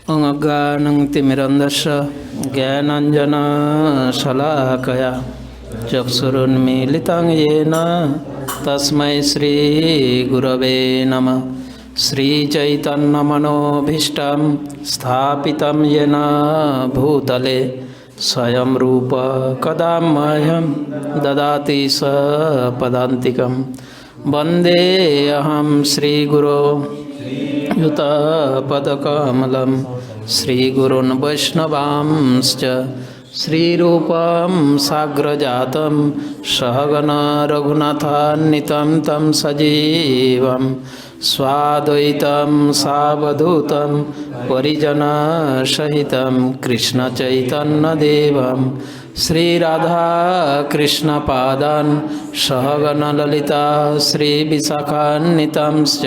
अज्ञानं तिमिरन्धस्य ज्ञानाञ्जनशलाकया चक्षुरुन्मीलितं येन तस्मै श्रीगुरवे नमः। श्रीचैतन्यमनोभीष्टं स्थापितं येन भूतले स्वयं रूप कदा मह्यं ददाति स पदान्तिकं। वन्देऽहं श्रीगुरो युतपदकमलं श्रीगुरुन् वैष्णवांश्च श्रीरूपं साग्रजातं सहगणा रघुनाथान्वितं तं सजीवं स्वाद्वैतं सावधूतं परिजनसहितं कृष्णचैतन्यदेवं श्रीराधाकृष्णपादान् सहगणललिता श्रीविशाखान्वितंश्च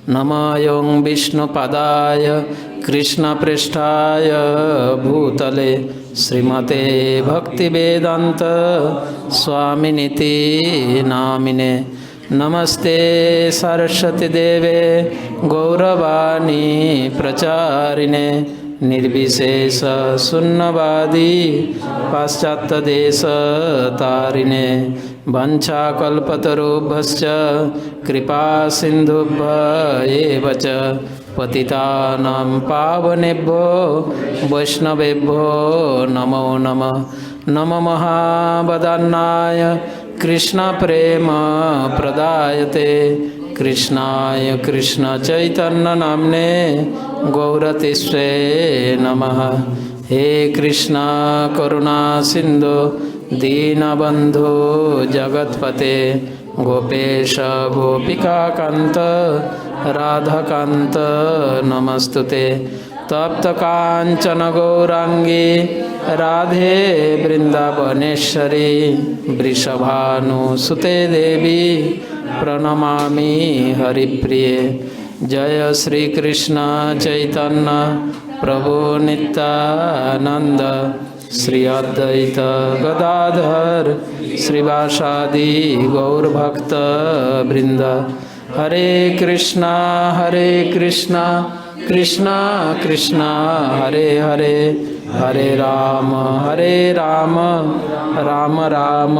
नमायों विष्णुपदाय कृष्णपृष्ठाय भूतले श्रीमते भक्तिवेदांत स्वामिनिति नामिने। नमस्ते सरस्वती देवे गौरवाणी प्रचारिणे निर्विशेष शून्यवादी पाश्चात्यदेशतारिणे वंशाकल्पतरुभ्यश्च कृपा सिन्धुभ्येव च पतितानां पावनेभ्यो वैष्णवेभ्यो नमो नमः। नमो महावदन्नाय कृष्णप्रेम प्रदायते कृष्णाय कृष्णचैतन्यनाम्ने गौरतिस्वे नमः। हे कृष्णा करुणा सिन्धु दीनबन्धो जगत्पते गोपेश गोपिकाकान्त राधाकान्त नमस्तुते। तप्तकाञ्चन गौरांगी राधे वृन्दावनेश्वरी वृषभानुसुते देवी प्रणमामि हरिप्रिये। जय श्री कृष्ण चैतन्य प्रभु नित्यानंद श्री अद्वैत गदाधर श्रीवासादि गौरभक्त वृंद। हरे कृष्णा कृष्णा कृष्णा हरे हरे हरे राम राम राम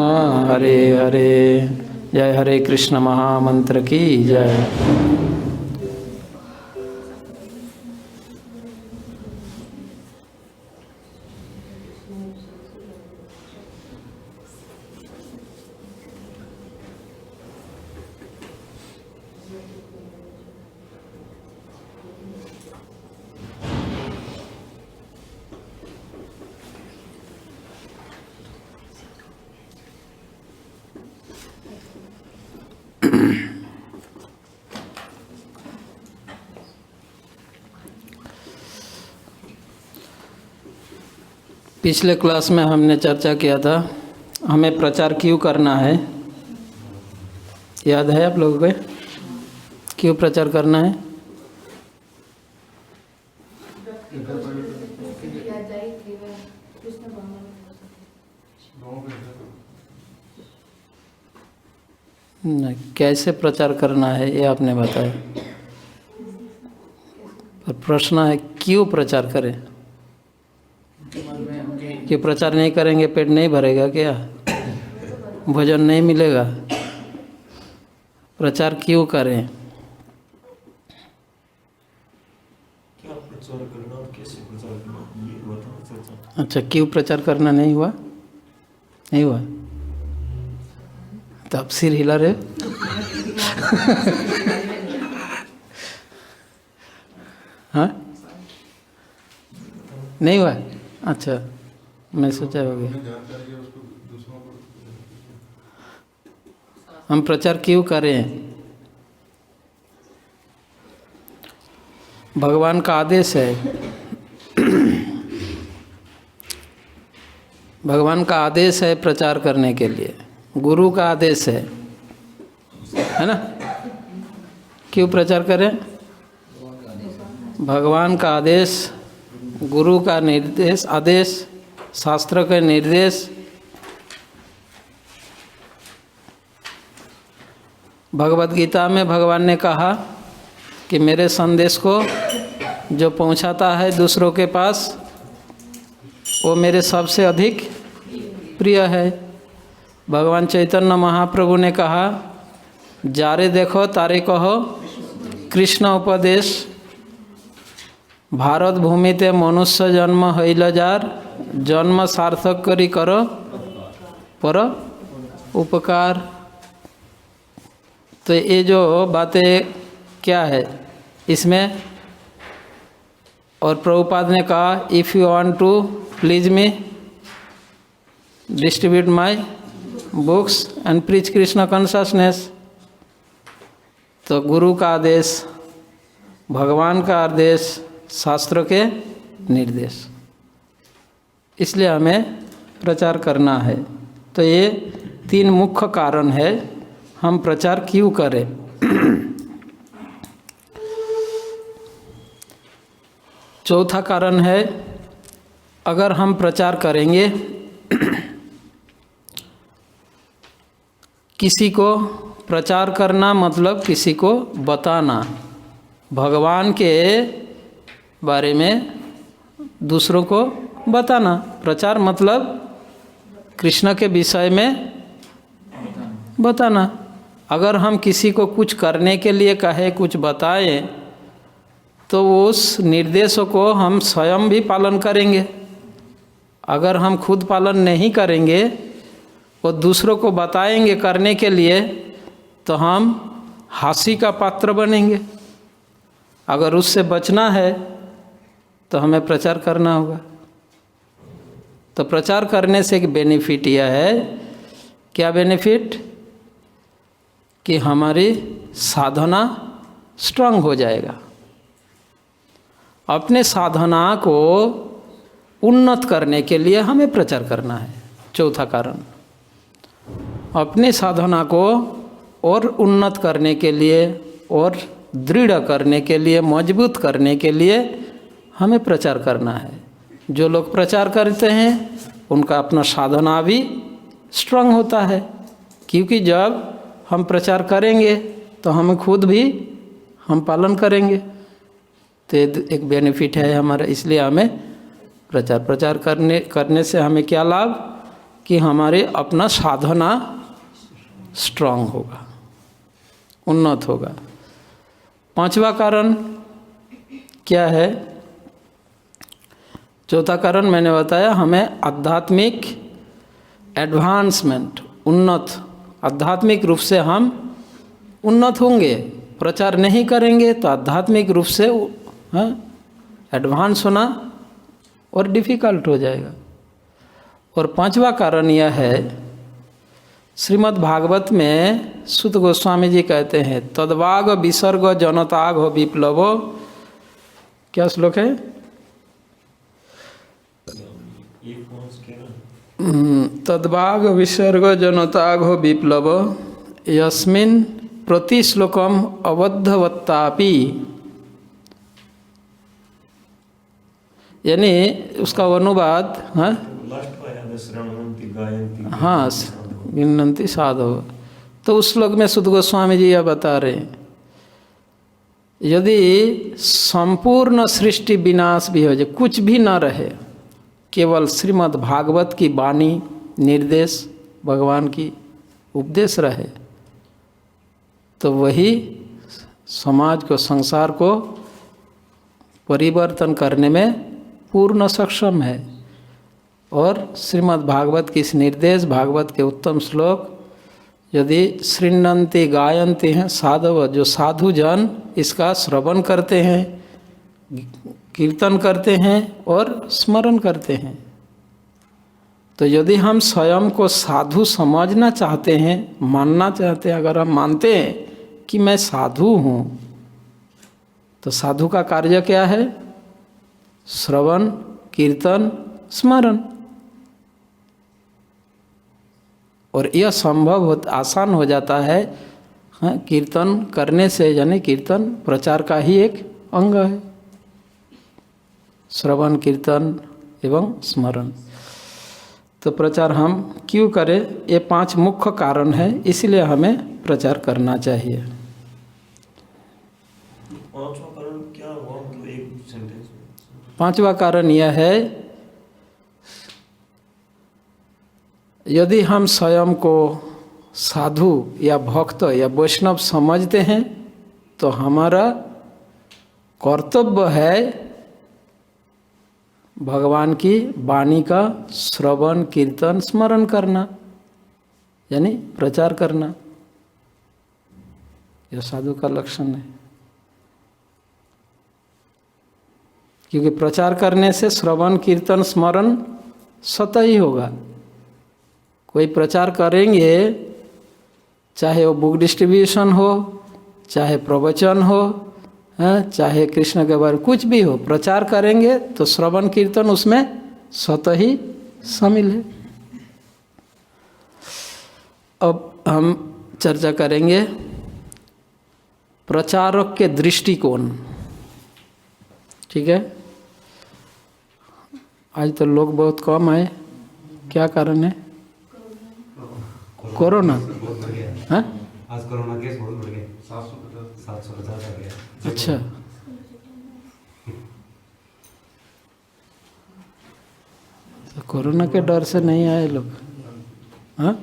हरे हरे। जय हरे कृष्ण महामंत्र की जय। पिछले क्लास में हमने चर्चा किया था हमें प्रचार क्यों करना है। याद है आप लोगों को? क्यों प्रचार करना है? नहीं, कैसे प्रचार करना है ये आपने बताया, पर प्रश्न है क्यों प्रचार करें। कि प्रचार नहीं करेंगे पेट नहीं भरेगा क्या, भोजन नहीं मिलेगा। प्रचार क्यों करें? क्या प्रचार करना और कैसे प्रचार करना ये हुआ था चर्चा। अच्छा, क्यों प्रचार करना नहीं हुआ? नहीं हुआ तो आप सिर हिला रहे। हाँ, नहीं हुआ। अच्छा, मैं सोचा हो गया। हम प्रचार क्यों करें? भगवान का आदेश है। भगवान का आदेश है प्रचार करने के लिए, गुरु का आदेश है ना। क्यों प्रचार करें? भगवान का आदेश, गुरु का निर्देश, आदेश, शास्त्र के निर्देश। भगवत गीता में भगवान ने कहा कि मेरे संदेश को जो पहुंचाता है दूसरों के पास वो मेरे सबसे अधिक प्रिय है। भगवान चैतन्य महाप्रभु ने कहा, जारे देखो तारे कहो कृष्ण उपदेश, भारत भूमिते मनुष्य जन्म हईल जार, जन्म सार्थक करी करो पर उपकार। तो ये जो बातें क्या है इसमें, और प्रभुपाद ने कहा, if you want to please me distribute my books and preach Krishna consciousness. तो गुरु का आदेश, भगवान का आदेश, शास्त्रों के निर्देश, इसलिए हमें प्रचार करना है। तो ये 3 मुख्य कारण है हम प्रचार क्यों करें। चौथा कारण है, अगर हम प्रचार करेंगे किसी को, प्रचार करना मतलब किसी को बताना, भगवान के बारे में दूसरों को बताना। प्रचार मतलब कृष्ण के विषय में बताना। अगर हम किसी को कुछ करने के लिए कहे, कुछ बताएं, तो उस निर्देशों को हम स्वयं भी पालन करेंगे। अगर हम खुद पालन नहीं करेंगे और दूसरों को बताएंगे करने के लिए, तो हम हास्य का पात्र बनेंगे। अगर उससे बचना है तो हमें प्रचार करना होगा। तो प्रचार करने से एक बेनिफिट यह है, क्या बेनिफिट, कि हमारी साधना स्ट्रांग हो जाएगा। अपने साधना को उन्नत करने के लिए हमें प्रचार करना है। चौथा कारण, अपने साधना को और उन्नत करने के लिए और दृढ़ करने के लिए, मजबूत करने के लिए हमें प्रचार करना है। जो लोग प्रचार करते हैं उनका अपना साधना भी स्ट्रांग होता है, क्योंकि जब हम प्रचार करेंगे तो हम खुद भी हम पालन करेंगे। तो एक बेनिफिट है हमारा, इसलिए हमें प्रचार करने से हमें क्या लाभ, कि हमारे अपना साधना स्ट्रांग होगा, उन्नत होगा। 5वां कारण क्या है, चौथा कारण मैंने बताया, हमें आध्यात्मिक एडवांसमेंट, उन्नत, आध्यात्मिक रूप से हम उन्नत होंगे। प्रचार नहीं करेंगे तो आध्यात्मिक रूप से एडवांस होना और डिफ़िकल्ट हो जाएगा। और 5वां कारण यह है, श्रीमद् भागवत में सुत गोस्वामी जी कहते हैं, तद्वाग विसर्ग जनताग हो विप्लवो, क्या श्लोक है, तद्वाग विसर्ग जनताग हो विप्लव, यस्मिन् प्रति श्लोकम अबद्धवत्तापि, यानी उसका अनुवाद, हाँ, गिनती साधव। तो उस श्लोक में सुत गोस्वामी जी यह बता रहे हैं, यदि संपूर्ण सृष्टि विनाश भी हो जाए, कुछ भी न रहे, केवल श्रीमद् भागवत की वाणी, निर्देश, भगवान की उपदेश रहे, तो वही समाज को, संसार को परिवर्तन करने में पूर्ण सक्षम है। और श्रीमद् भागवत की इस निर्देश, भागवत के उत्तम श्लोक यदि श्रृण्वन्ति गायन्ति हैं साधव, जो साधु जन इसका श्रवण करते हैं, कीर्तन करते हैं और स्मरण करते हैं, तो यदि हम स्वयं को साधु समझना चाहते हैं, मानना चाहते हैं, अगर हम मानते हैं कि मैं साधु हूँ, तो साधु का कार्य क्या है, श्रवण, कीर्तन, स्मरण। और यह संभव आसान हो जाता है कीर्तन करने से, यानी कीर्तन प्रचार का ही एक अंग है, श्रवण, कीर्तन एवं स्मरण। तो प्रचार हम क्यों करें, ये 5 मुख्य कारण है, इसलिए हमें प्रचार करना चाहिए। 5वां कारण क्या हुआ, मतलब एक पांचवा कारण यह है, यदि हम स्वयं को साधु या भक्त या वैष्णव समझते हैं तो हमारा कर्तव्य है भगवान की वाणी का श्रवण कीर्तन स्मरण करना, यानी प्रचार करना। यह साधु का लक्षण है, क्योंकि प्रचार करने से श्रवण कीर्तन स्मरण स्वतः ही होगा। कोई प्रचार करेंगे, चाहे वो बुक डिस्ट्रीब्यूशन हो, चाहे प्रवचन हो, चाहे कृष्ण के बारे कुछ भी हो, प्रचार करेंगे तो श्रवण कीर्तन उसमें स्वतः ही शामिल है। अब हम चर्चा करेंगे प्रचारक के दृष्टिकोण। ठीक है, आज तो लोग बहुत कम आए, क्या कारण है? कोरोना। हाँ, आज कोरोना केस बहुत बढ़ गए, 750 आ गया। अच्छा, तो कोरोना के डर से नहीं आए लोग? हाँ,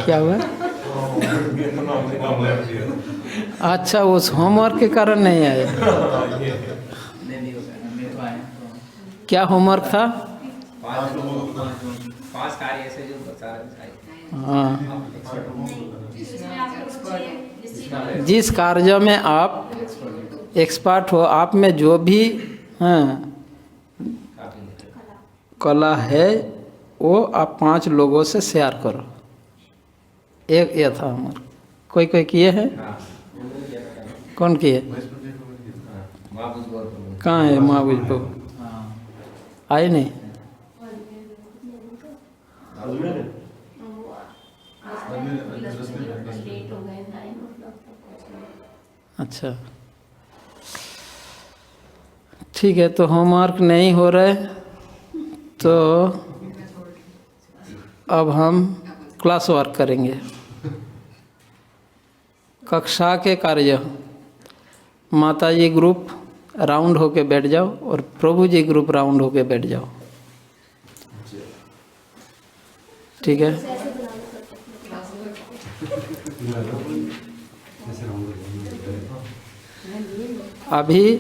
क्या हुआ? अच्छा, उस होमवर्क के कारण नहीं आए। क्या होमवर्क था? हाँ, जिस कार्य में आप एक्सपर्ट हो, आप में जो भी कला है वो आप 5 लोगों से शेयर करो। एक यह था हमारा। कोई किए हैं? कौन किए? कहाँ है महाबूज बाबू? आए नहीं? अच्छा, ठीक है, तो होमवर्क नहीं हो रहा है तो अब हम क्लास वर्क करेंगे। कक्षा के कार्य, माता जी ग्रुप राउंड होके बैठ जाओ और प्रभु जी ग्रुप राउंड होके बैठ जाओ। ठीक है, अभी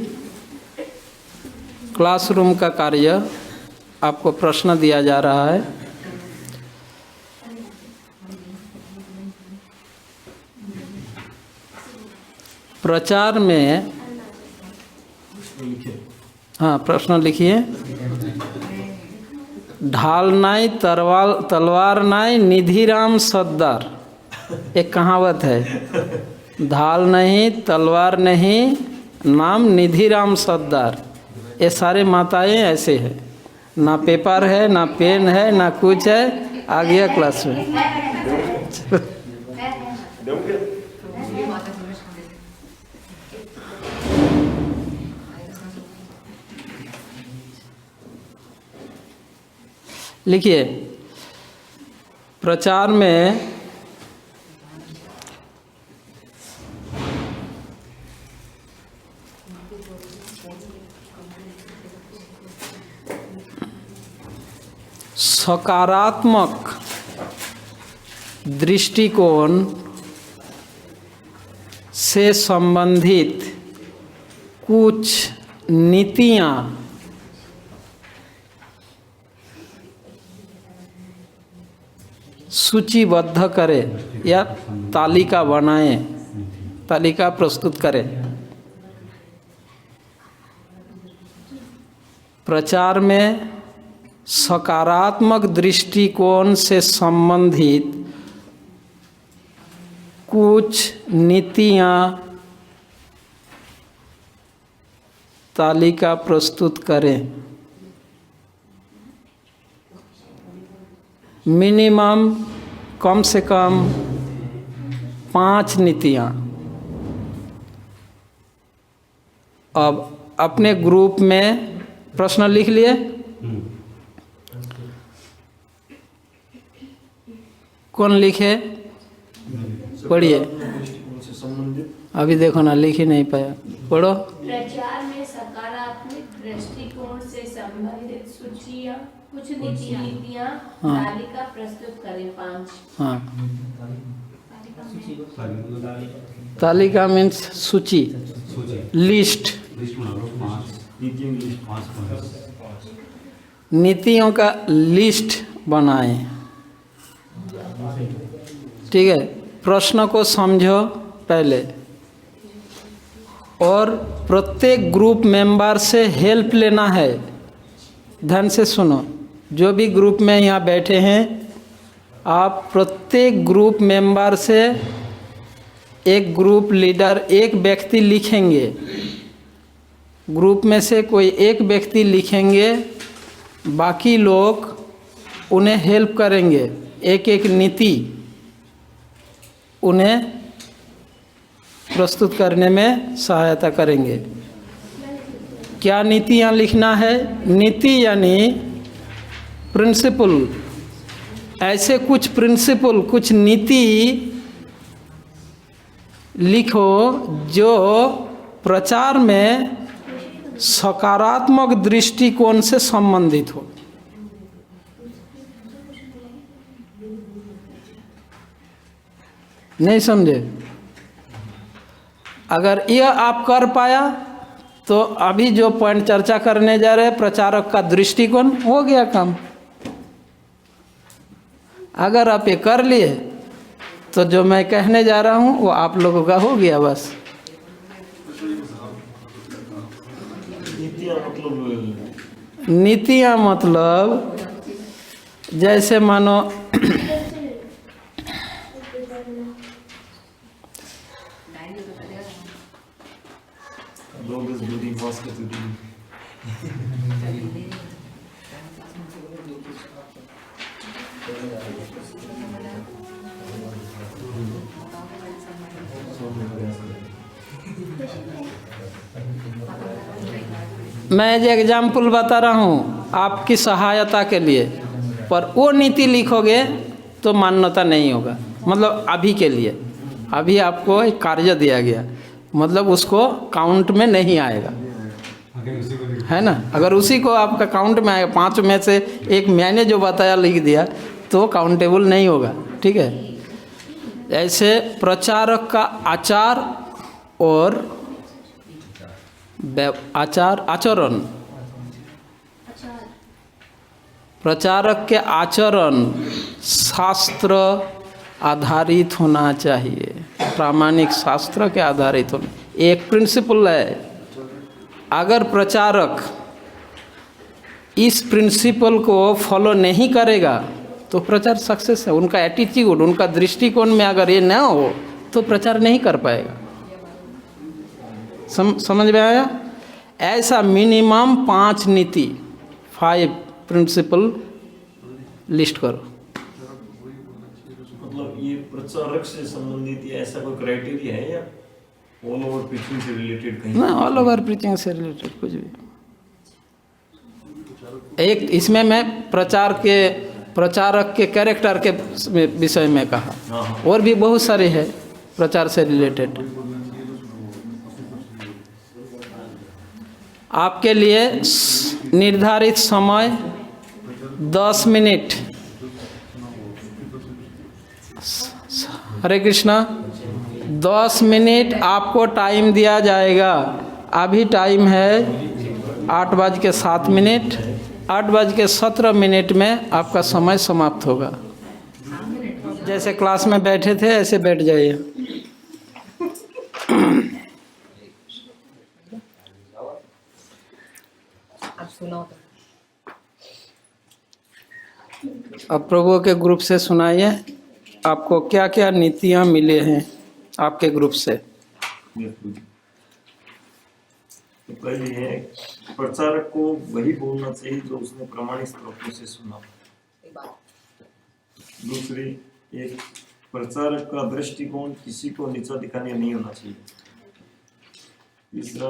क्लासरूम का कार्य आपको प्रश्न दिया जा रहा है। प्रचार में, हाँ, प्रश्न लिखिए। ढाल नाई तलवार नाई निधिराम सद्दार, एक कहावत है। ढाल नहीं, तलवार नहीं, नाम निधिराम सद्दार। ये सारे माताएं ऐसे हैं, ना पेपर है, ना पेन है, ना कुछ है। आ गया क्लास में। लिखिए, प्रचार में सकारात्मक दृष्टिकोण से संबंधित कुछ नीतियाँ सूचीबद्ध करें या तालिका बनाएं, तालिका प्रस्तुत करें। प्रचार में सकारात्मक दृष्टिकोण से संबंधित कुछ नीतियाँ तालिका प्रस्तुत करें। मिनिमम, कम से कम 5 नीतियाँ। अब अपने ग्रुप में प्रश्न लिख लिए। कौन लिखे? पढ़िए। दृष्टिकोण से संबंधित अभी देखो ना, लिख ही नहीं पाया, पढ़ो। प्रचार में सकारात्मक दृष्टिकोण से संबंधित सूचियाँ, कुछ नीतियाँ, हाँ। तालिका प्रस्तुत करें 5। हाँ, तालिका मीन्स सूची, लिस्ट। नीतियों का लिस्ट बनाएं। ठीक है, प्रश्न को समझो पहले, और प्रत्येक ग्रुप मेंबर से हेल्प लेना है। ध्यान से सुनो, जो भी ग्रुप में यहाँ बैठे हैं, आप प्रत्येक ग्रुप मेंबर से, एक ग्रुप लीडर, एक व्यक्ति लिखेंगे। ग्रुप में से कोई एक व्यक्ति लिखेंगे, बाकी लोग उन्हें हेल्प करेंगे, एक एक नीति उन्हें प्रस्तुत करने में सहायता करेंगे। क्या नीतियाँ लिखना है? नीति यानी प्रिंसिपल, ऐसे कुछ प्रिंसिपल, कुछ नीति लिखो जो प्रचार में सकारात्मक दृष्टिकोण से संबंधित हो। नहीं समझे? अगर यह आप कर पाया तो अभी जो पॉइंट चर्चा करने जा रहे हैं, प्रचारक का दृष्टिकोण, हो गया काम। अगर आप ये कर लिए तो जो मैं कहने जा रहा हूँ वो आप लोगों का हो गया बस। नीतियाँ मतलब नीतियाँ मतलब जैसे मानो लोग इस बुद्धि पास करते हैं। मैं जो एग्जाम्पल बता रहा हूँ आपकी सहायता के लिए, पर वो नीति लिखोगे तो मान्यता नहीं होगा। मतलब अभी के लिए, अभी आपको एक कार्य दिया गया, मतलब उसको काउंट में नहीं आएगा, है ना। अगर उसी को आपका काउंट में आएगा, 5 में से एक मैंने जो बताया लिख दिया, तो काउंटेबल नहीं होगा। ठीक है, ऐसे प्रचारक का आचार और आचरण, प्रचारक के आचरण शास्त्र आधारित होना चाहिए, प्रामाणिक शास्त्र के आधारित होना। एक प्रिंसिपल है, अगर प्रचारक इस प्रिंसिपल को फॉलो नहीं करेगा तो प्रचार सक्सेस है। उनका एटीट्यूड, उनका दृष्टिकोण में अगर ये ना हो तो प्रचार नहीं कर पाएगा। समझ में आया? ऐसा मिनिमम 5 नीति, 5 प्रिंसिपल लिस्ट करो। मतलब ये प्रचारक से संबंधित या ऐसा कोई क्राइटेरिया है या ऑल ओवर प्रीचिंग से रिलेटेड कहीं? ना, ऑल ओवर प्रीचिंग से रिलेटेड कुछ भी। एक इसमें मैं प्रचारक के कैरेक्टर के विषय में कहा, और भी बहुत सारे हैं प्रचार से रिलेटेड। आपके लिए निर्धारित समय 10 मिनट। हरे कृष्णा। 10 मिनट आपको टाइम दिया जाएगा। अभी टाइम है 8:07। 8:17 में आपका समय समाप्त होगा। जैसे क्लास में बैठे थे ऐसे बैठ जाइए। अब प्रभु के ग्रुप से सुनाइए, आपको क्या क्या नीतियाँ मिले हैं आपके ग्रुप से। तो पहले है, प्रचारक को वही बोलना चाहिए जो उसने प्रमाणित स्रोतों से सुना। दूसरी, एक प्रचारक का दृष्टिकोण किसी को नीचा दिखाने नहीं होना चाहिए। तीसरा,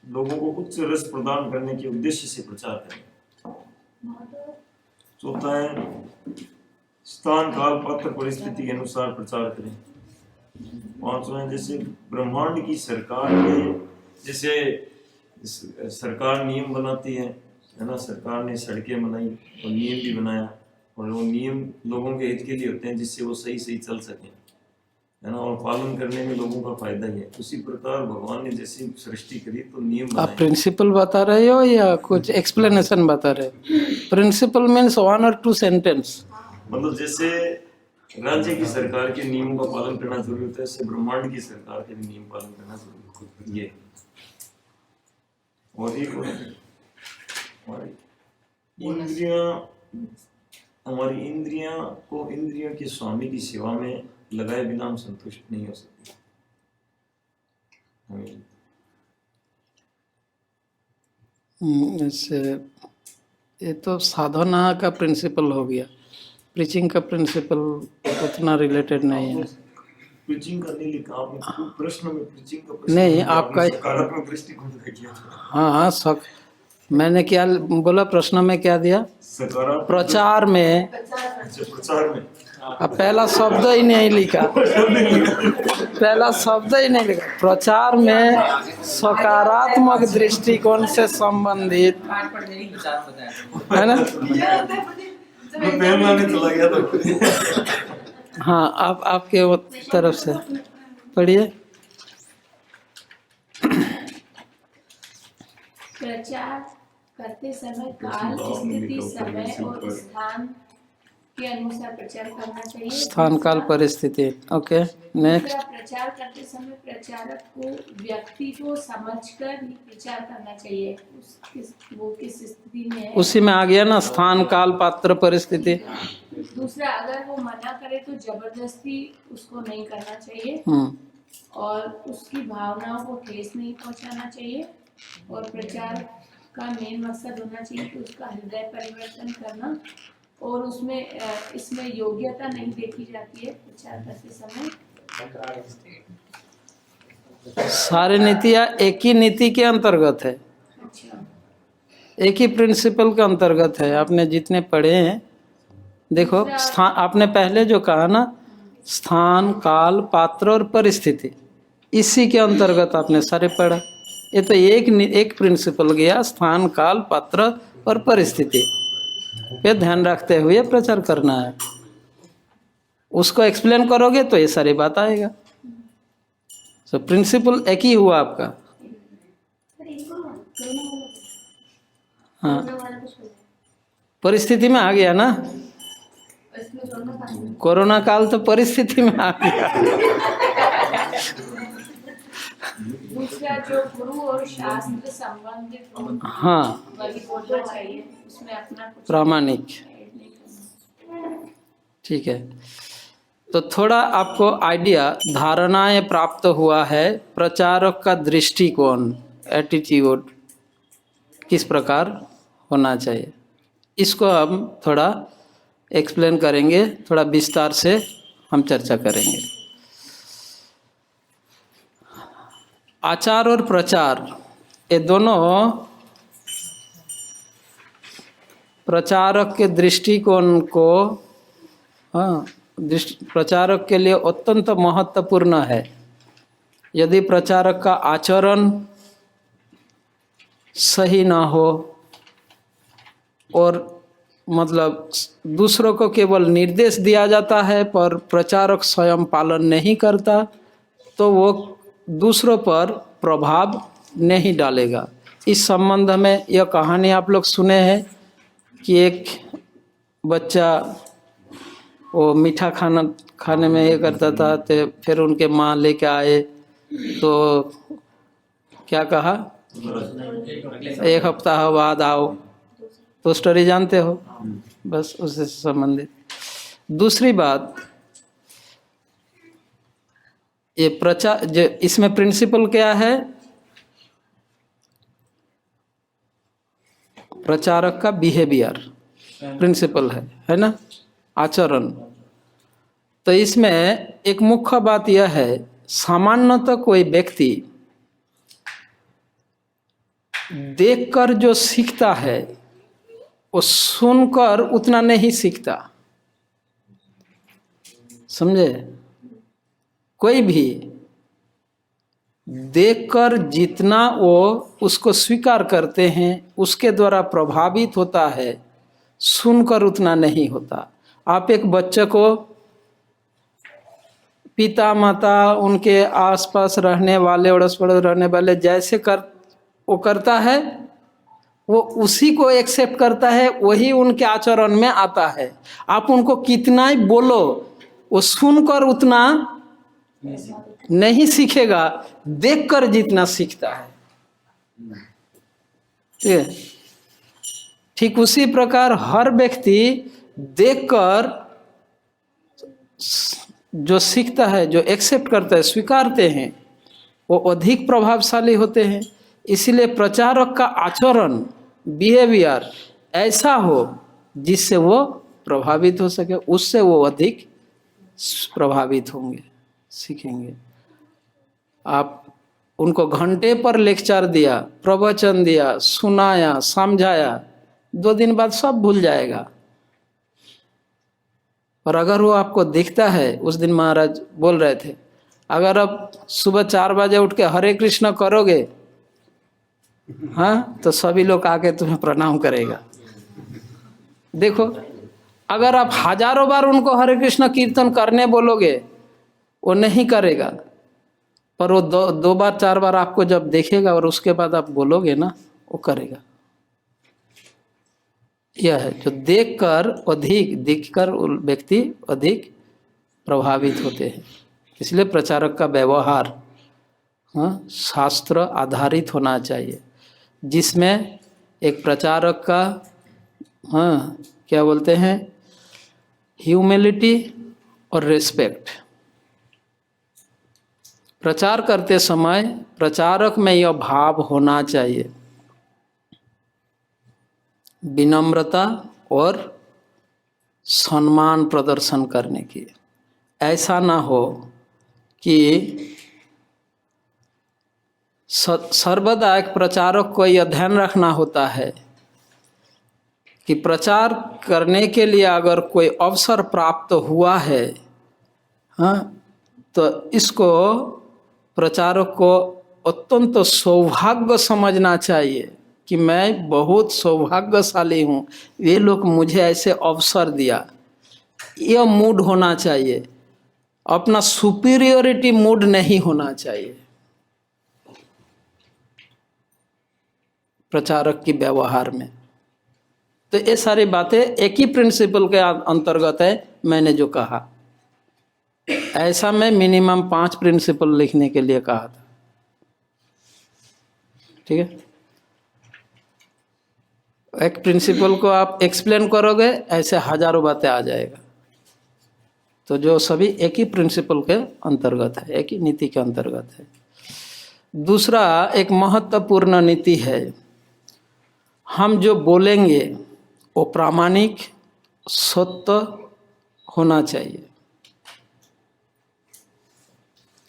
लोगों को उच्च रस प्रदान करने के उद्देश्य से प्रचार करें। चौथा है स्थान काल पात्र परिस्थिति के अनुसार प्रचार करें। पांचवा है जैसे ब्रह्मांड की सरकार में जैसे सरकार नियम बनाती है ना, सरकार ने सड़कें बनाई और नियम भी बनाया, और वो नियम लोगों के हित के लिए होते हैं जिससे वो सही सही चल सकें, है ना, और पालन करने में लोगों का फायदा ही है। उसी प्रकार भगवान ने जैसी सृष्टि करी तो नियम आप बनाए। प्रिंसिपल बता रहे हो या कुछ एक्सप्लेनेशन बता रहे हो? Principle means 1 or 2 sentence. मतलब जैसे राज्य की सरकार के नियमों का पालन करना जरूरी होता है, ऐसे ब्रह्मांड की सरकार के भी नियम पालन करना जरूरी है। ये और एक हमारी इंद्रियां को इंद्रियों के स्वामी की सेवा में लगाए बिना हम संतुष्ट नहीं हो सकते। इससे ये तो साधना का प्रिंसिपल हो गया, प्रीचिंग का प्रिंसिपल उतना रिलेटेड नहीं है। प्रीचिंग करने लिखा आपने प्रश्न में, प्रीचिंग का प्रश्न नहीं, में आपका सकारात्मक दृष्टिकोण का किया था। हाँ, मैंने क्या बोला प्रश्न में, क्या दिया? सकारात्मक प्रचार में। अच्छा, प्रचार में अब पहला शब्द ही नहीं लिखा, पहला शब्द ही नहीं लिखा। प्रचार में सकारात्मक दृष्टिकोण से संबंधित, है ना? मैं पहला नहीं चला गया था। हाँ, आप आपके तरफ से पढ़िए। प्रचार करते समय काल, स्थिति, समय और स्थान के अनुसार प्रचार करना चाहिए। स्थान काल परिस्थिति। Okay, next. प्रचार करते समय प्रचारक को व्यक्ति को समझकर ही प्रचार करना चाहिए, वो किस स्थिति में है। उसी में आ गया ना, स्थान काल पात्र परिस्थिति। दूसरा, अगर वो मना करे तो जबरदस्ती उसको नहीं करना चाहिए, और उसकी भावनाओं को ठेस नहीं पहुंचाना चाहिए, और प्रचार का मेन मकसद होना चाहिए कि उसका हृदय परिवर्तन करना, और उसमें इसमें योग्यता नहीं देखी जाती है प्रचार करते समय। सारे नीतियाँ एक ही नीति के अंतर्गत है, अच्छा, एक ही प्रिंसिपल के अंतर्गत है। आपने जितने पढ़े हैं, देखो स्थान, आपने पहले जो कहा ना, स्थान काल पात्र और परिस्थिति, इसी के अंतर्गत आपने सारे पढ़ा। ये तो एक प्रिंसिपल गया, स्थान काल पात्र और परिस्थिति पे ध्यान रखते हुए प्रचार करना है। उसको एक्सप्लेन करोगे तो ये सारी बात आएगा। तो प्रिंसिपल एक ही हुआ आपका। हाँ, परिस्थिति में आ गया ना, कोरोना काल तो परिस्थिति में आ गया। दूसरा, जो गुरु और शास्त्र संबंधित, हाँ, वही बोलना चाहिए, उसमें अपना कुछ प्रामाणिक। ठीक है, तो थोड़ा आपको आइडिया, धारणाएं प्राप्त हुआ है। प्रचारक का दृष्टिकोण, एटीट्यूड किस प्रकार होना चाहिए, इसको हम थोड़ा एक्सप्लेन करेंगे, थोड़ा विस्तार से हम चर्चा करेंगे। आचार और प्रचार, ये दोनों प्रचारक के दृष्टिकोण को, हाँ, प्रचारक के लिए अत्यंत महत्वपूर्ण है। यदि प्रचारक का आचरण सही ना हो, और मतलब दूसरों को केवल निर्देश दिया जाता है पर प्रचारक स्वयं पालन नहीं करता, तो वो दूसरों पर प्रभाव नहीं डालेगा। इस संबंध में यह कहानी आप लोग सुने हैं कि एक बच्चा वो मीठा खाने में ये करता था, तो फिर उनके माँ लेके आए तो क्या कहा, 1 हफ्ता बाद आओ। तो स्टोरी जानते हो, बस उससे संबंधित। दूसरी बात, ये प्रचार, जो इसमें प्रिंसिपल क्या है, प्रचारक का बिहेवियर प्रिंसिपल है ना, आचरण। तो इसमें एक मुख्य बात यह है, सामान्यतः कोई व्यक्ति देखकर जो सीखता है वो सुनकर उतना नहीं सीखता। समझे? कोई भी देखकर जितना वो उसको स्वीकार करते हैं उसके द्वारा प्रभावित होता है, सुनकर उतना नहीं होता। आप एक बच्चे को पिता माता उनके आसपास रहने वाले अड़ोस पड़ोस रहने वाले जैसे वो करता है, वो उसी को एक्सेप्ट करता है, वही उनके आचरण में आता है। आप उनको कितना ही बोलो वो सुनकर उतना नहीं सीखेगा, देखकर जितना सीखता है। ठीक उसी प्रकार हर व्यक्ति देखकर जो सीखता है, जो एक्सेप्ट करता है, स्वीकारते हैं, वो अधिक प्रभावशाली होते हैं। इसलिए प्रचारक का आचरण, बिहेवियर ऐसा हो जिससे वो प्रभावित हो सके, उससे वो अधिक प्रभावित होंगे, सीखेंगे। आप उनको घंटे पर लेक्चर दिया, प्रवचन दिया, सुनाया, समझाया, 2 दिन बाद सब भूल जाएगा। और अगर वो आपको दिखता है, उस दिन महाराज बोल रहे थे, अगर आप सुबह 4 बजे उठ के हरे कृष्ण करोगे, हाँ, तो सभी लोग आके तुम्हें प्रणाम करेगा। देखो, अगर आप हजारों बार उनको हरे कृष्ण कीर्तन करने बोलोगे, वो नहीं करेगा, पर वो 2 बार 4 बार आपको जब देखेगा और उसके बाद आप बोलोगे ना, वो करेगा। यह है जो देखकर व्यक्ति अधिक प्रभावित होते हैं। इसलिए प्रचारक का व्यवहार शास्त्र आधारित होना चाहिए, जिसमें एक प्रचारक का क्या बोलते हैं, ह्यूमिलिटी और रिस्पेक्ट। प्रचार करते समय प्रचारक में यह भाव होना चाहिए, विनम्रता और सम्मान प्रदर्शन करने की। ऐसा ना हो कि सर्वदा एक प्रचारक को यह ध्यान रखना होता है कि प्रचार करने के लिए अगर कोई अवसर प्राप्त हुआ है, तो इसको प्रचारक को अत्यंत सौभाग्य समझना चाहिए कि मैं बहुत सौभाग्यशाली हूँ, ये लोग मुझे ऐसे अवसर दिया। यह मूड होना चाहिए, अपना सुपीरियरिटी मूड नहीं होना चाहिए प्रचारक की व्यवहार में। तो ये सारी बातें एक ही प्रिंसिपल के अंतर्गत है। मैंने जो कहा, ऐसा मैं मिनिमम 5 प्रिंसिपल लिखने के लिए कहा था। ठीक है, एक प्रिंसिपल को आप एक्सप्लेन करोगे, ऐसे हजारों बातें आ जाएगा। तो जो सभी एक ही प्रिंसिपल के अंतर्गत है, एक ही नीति के अंतर्गत है। दूसरा एक महत्वपूर्ण नीति है, हम जो बोलेंगे वो प्रामाणिक, सत्य होना चाहिए।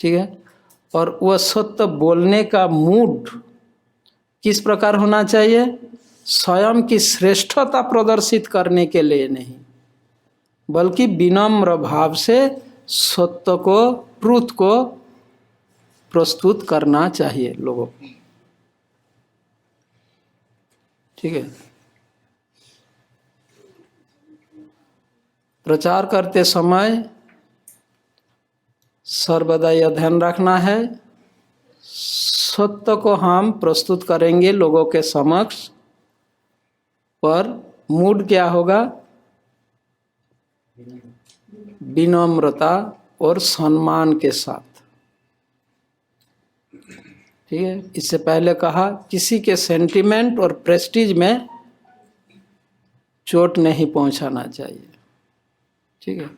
ठीक है, और वह सत्य बोलने का मूड किस प्रकार होना चाहिए? स्वयं की श्रेष्ठता प्रदर्शित करने के लिए नहीं, बल्कि विनम्र भाव से सत्य को, ट्रूथ को प्रस्तुत करना चाहिए लोगों को। ठीक है, प्रचार करते समय सर्वदा यह ध्यान रखना है, सत्य को हम प्रस्तुत करेंगे लोगों के समक्ष, पर मूड क्या होगा? विनम्रता और सम्मान के साथ। ठीक है, इससे पहले कहा किसी के सेंटिमेंट और प्रेस्टीज में चोट नहीं पहुंचाना चाहिए। ठीक है,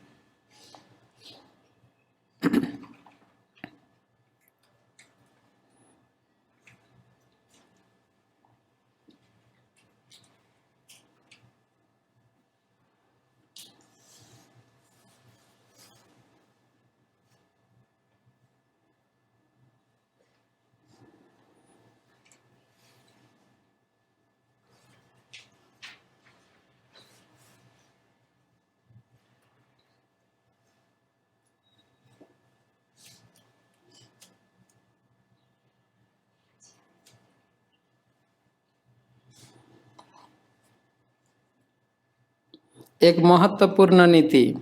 एक महत्वपूर्ण नीति।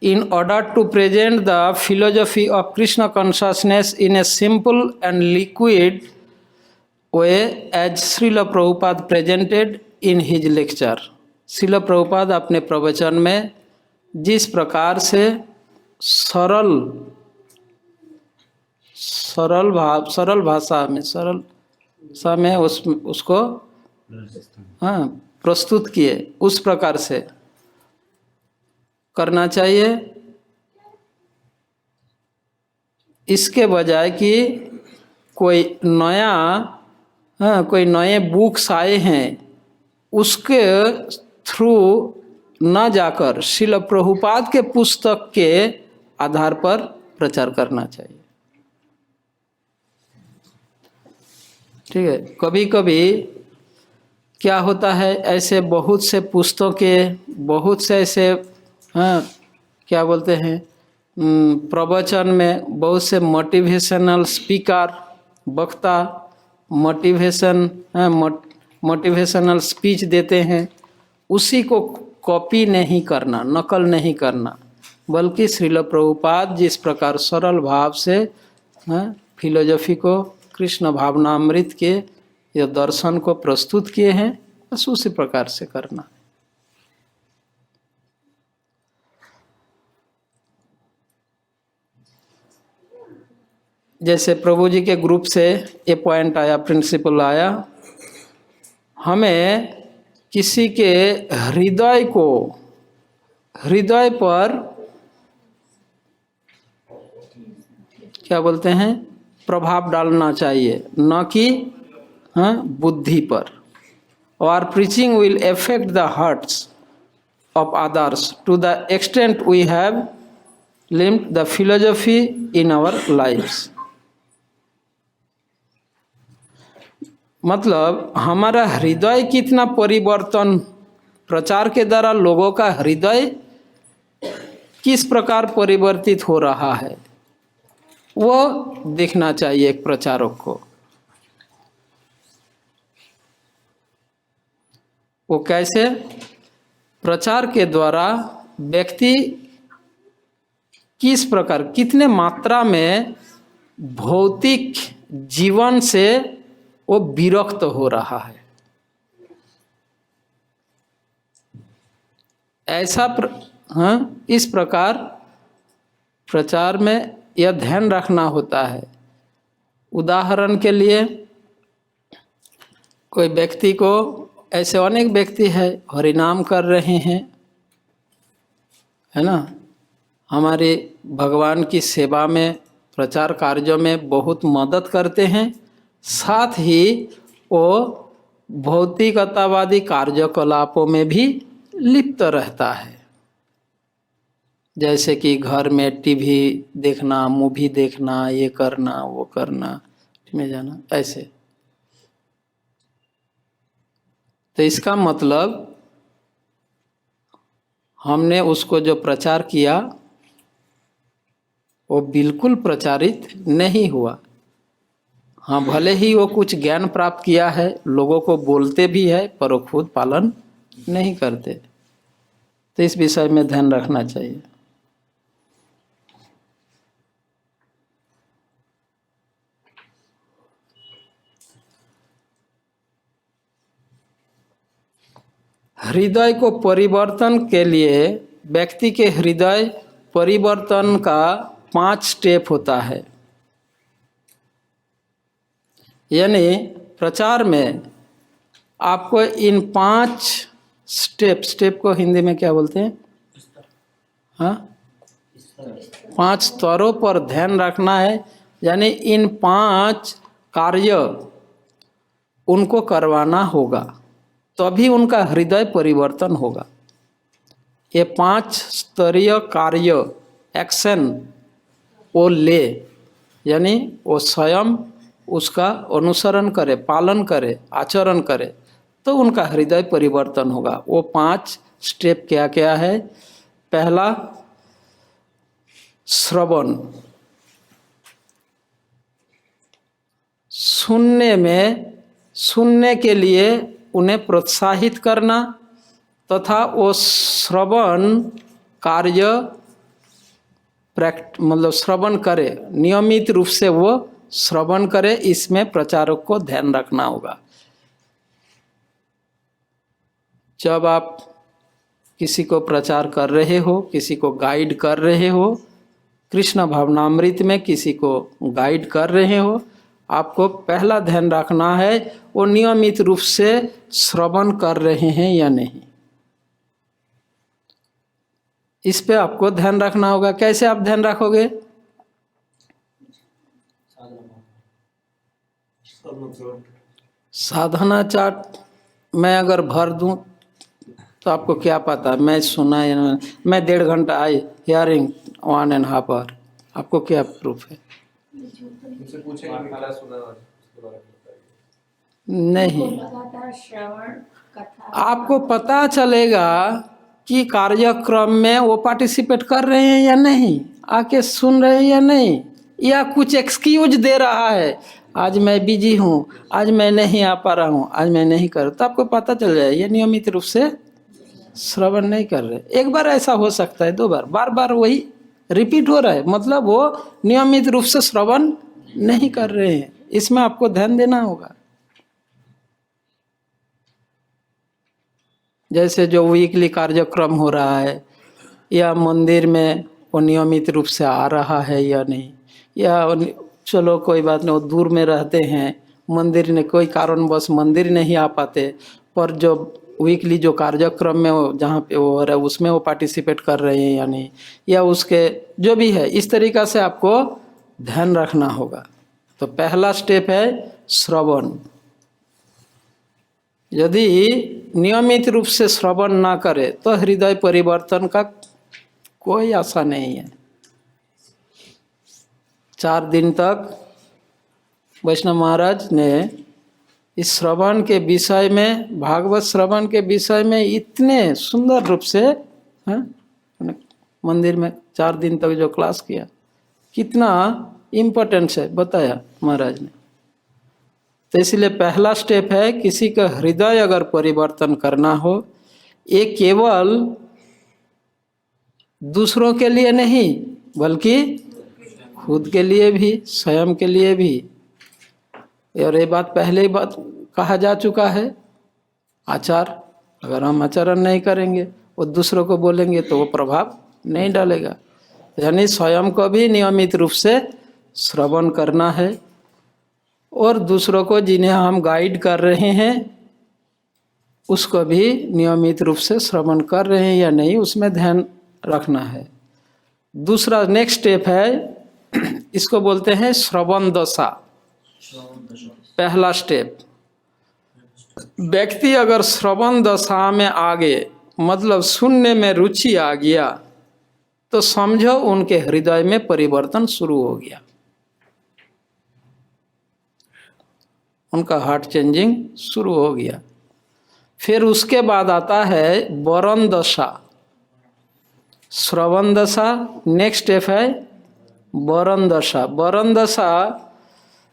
In order to present the philosophy of Krishna consciousness in a simple and liquid way as Shrila Prabhupada presented in his lecture. Shrila Prabhupada अपने प्रवचन में जिस प्रकार से सरल भाषा में उसको प्रस्तुत किए, उस प्रकार से करना चाहिए। इसके बजाय कि कोई नए बुक्स आए हैं उसके थ्रू न जाकर श्रील प्रभुपाद के पुस्तक के आधार पर प्रचार करना चाहिए। ठीक है। कभी कभी क्या होता है, ऐसे बहुत से पुस्तकें, बहुत से ऐसे क्या बोलते हैं, प्रवचन में बहुत से मोटिवेशनल स्पीकर, वक्ता मोटिवेशनल स्पीच देते हैं। उसी को कॉपी नहीं करना, नकल नहीं करना, बल्कि श्रील प्रभुपाद जिस प्रकार सरल भाव से फिलोसफी को, कृष्ण भावनामृत के या दर्शन को प्रस्तुत किए हैं, बस उसी प्रकार से करना। जैसे प्रभु जी के ग्रुप से ये पॉइंट आया, प्रिंसिपल आया, हमें किसी के हृदय पर क्या बोलते हैं, प्रभाव डालना चाहिए, न कि बुद्धि पर। और preaching will affect the hearts of others to the extent we have lived the philosophy in our lives. मतलब हमारा हृदय कितना परिवर्तन, प्रचार के द्वारा लोगों का हृदय किस प्रकार परिवर्तित हो रहा है, वो देखना चाहिए एक प्रचारक को। वो कैसे? प्रचार के द्वारा व्यक्ति किस प्रकार, कितने मात्रा में भौतिक जीवन से वो विरक्त हो रहा है। इस प्रकार प्रचार में यह ध्यान रखना होता है। उदाहरण के लिए, कोई व्यक्ति को, ऐसे अनेक व्यक्ति है हरिनाम कर रहे हैं, है ना, हमारे भगवान की सेवा में, प्रचार कार्यों में बहुत मदद करते हैं, साथ ही वो भौतिकतावादी कार्यकलापों में भी लिप्त रहता है। जैसे कि घर में टीवी देखना, मूवी देखना, ये करना, वो करना, में जाना, ऐसे। तो इसका मतलब हमने उसको जो प्रचार किया वो बिल्कुल प्रचारित नहीं हुआ। हाँ, भले ही वो कुछ ज्ञान प्राप्त किया है, लोगों को बोलते भी है, पर वो खुद पालन नहीं करते। तो इस विषय में ध्यान रखना चाहिए। हृदय को परिवर्तन के लिए व्यक्ति के हृदय परिवर्तन का 5 स्टेप होता है। यानी प्रचार में आपको इन 5 स्टेप को हिंदी में क्या बोलते हैं? हाँ, 5 स्तरों पर ध्यान रखना है। यानी इन 5 कार्य उनको करवाना होगा, तभी उनका हृदय परिवर्तन होगा। ये 5 स्तरीय कार्य, एक्शन वो ले, यानी वो स्वयं उसका अनुसरण करे, पालन करे, आचरण करे, तो उनका हृदय परिवर्तन होगा। वो 5 स्टेप क्या क्या है? पहला, श्रवण, सुनने के लिए उन्हें प्रोत्साहित करना, तथा वो श्रवण कार्य मतलब श्रवण करे, नियमित रूप से वो श्रवण करे, इसमें प्रचारक को ध्यान रखना होगा। जब आप किसी को प्रचार कर रहे हो, किसी को गाइड कर रहे हो, कृष्ण भावनामृत में किसी को गाइड कर रहे हो, आपको पहला ध्यान रखना है वो नियमित रूप से श्रवण कर रहे हैं या नहीं। इस पे आपको ध्यान रखना होगा। कैसे आप ध्यान रखोगे? साधना चार्ट मैं अगर भर दूं तो आपको क्या पता मैं सुना या नहीं? मैं 1.5 घंटा आई हियरिंग 1.5 आवर, आपको क्या प्रूफ है? नहीं, लगातार श्रवण कथा आपको पता चलेगा कि कार्यक्रम में वो पार्टिसिपेट कर रहे हैं या नहीं, आके सुन रहे हैं या नहीं, या कुछ एक्सक्यूज दे रहा है, आज मैं बिजी हूँ, आज मैं नहीं आ पा रहा हूँ, आज मैं नहीं कर, तो आपको पता चल जाए ये नियमित रूप से श्रवण नहीं कर रहे। एक बार ऐसा हो सकता है, 2 बार, बार बार वही रिपीट हो रहा है, मतलब वो नियमित रूप से श्रवण नहीं कर रहे हैं। इसमें आपको ध्यान देना होगा। जैसे जो वीकली कार्यक्रम हो रहा है, या मंदिर में वो नियमित रूप से आ रहा है या नहीं, या चलो कोई बात नहीं, वो दूर में रहते हैं, मंदिर ने कोई कारणवश मंदिर नहीं आ पाते, पर जो वीकली जो कार्यक्रम में वो जहाँ पे वो हो रहा है उसमें वो पार्टिसिपेट कर रहे हैं या नहीं, या उसके जो भी है, इस तरीक़ा से आपको ध्यान रखना होगा। तो पहला स्टेप है श्रवण। यदि नियमित रूप से श्रवण ना करे तो हृदय परिवर्तन का कोई आशा नहीं है। 4 दिन तक वैष्णव महाराज ने इस श्रवण के विषय में, भागवत श्रवण के विषय में इतने सुंदर रूप से मंदिर में 4 दिन तक जो क्लास किया, कितना इम्पोर्टेंस है बताया महाराज ने। तो इसलिए पहला स्टेप है, किसी का हृदय अगर परिवर्तन करना हो, ये केवल दूसरों के लिए नहीं बल्कि खुद के लिए भी, स्वयं के लिए भी। और ये बात पहले ही बात कहा जा चुका है, आचार अगर हम आचरण नहीं करेंगे, वो दूसरों को बोलेंगे तो वो प्रभाव नहीं डालेगा। यानी स्वयं को भी नियमित रूप से श्रवण करना है, और दूसरों को जिन्हें हम गाइड कर रहे हैं उसको भी नियमित रूप से श्रवण कर रहे हैं या नहीं, उसमें ध्यान रखना है। दूसरा नेक्स्ट स्टेप है, इसको बोलते हैं श्रवण दशा। पहला स्टेप, व्यक्ति अगर श्रवण दशा में आ गए, मतलब सुनने में रुचि आ गया, तो समझो उनके हृदय में परिवर्तन शुरू हो गया, उनका हार्ट चेंजिंग शुरू हो गया। फिर उसके बाद आता है वरण दशा। श्रवण दशा नेक्स्ट स्टेप है वरण दशा। वरण दशा,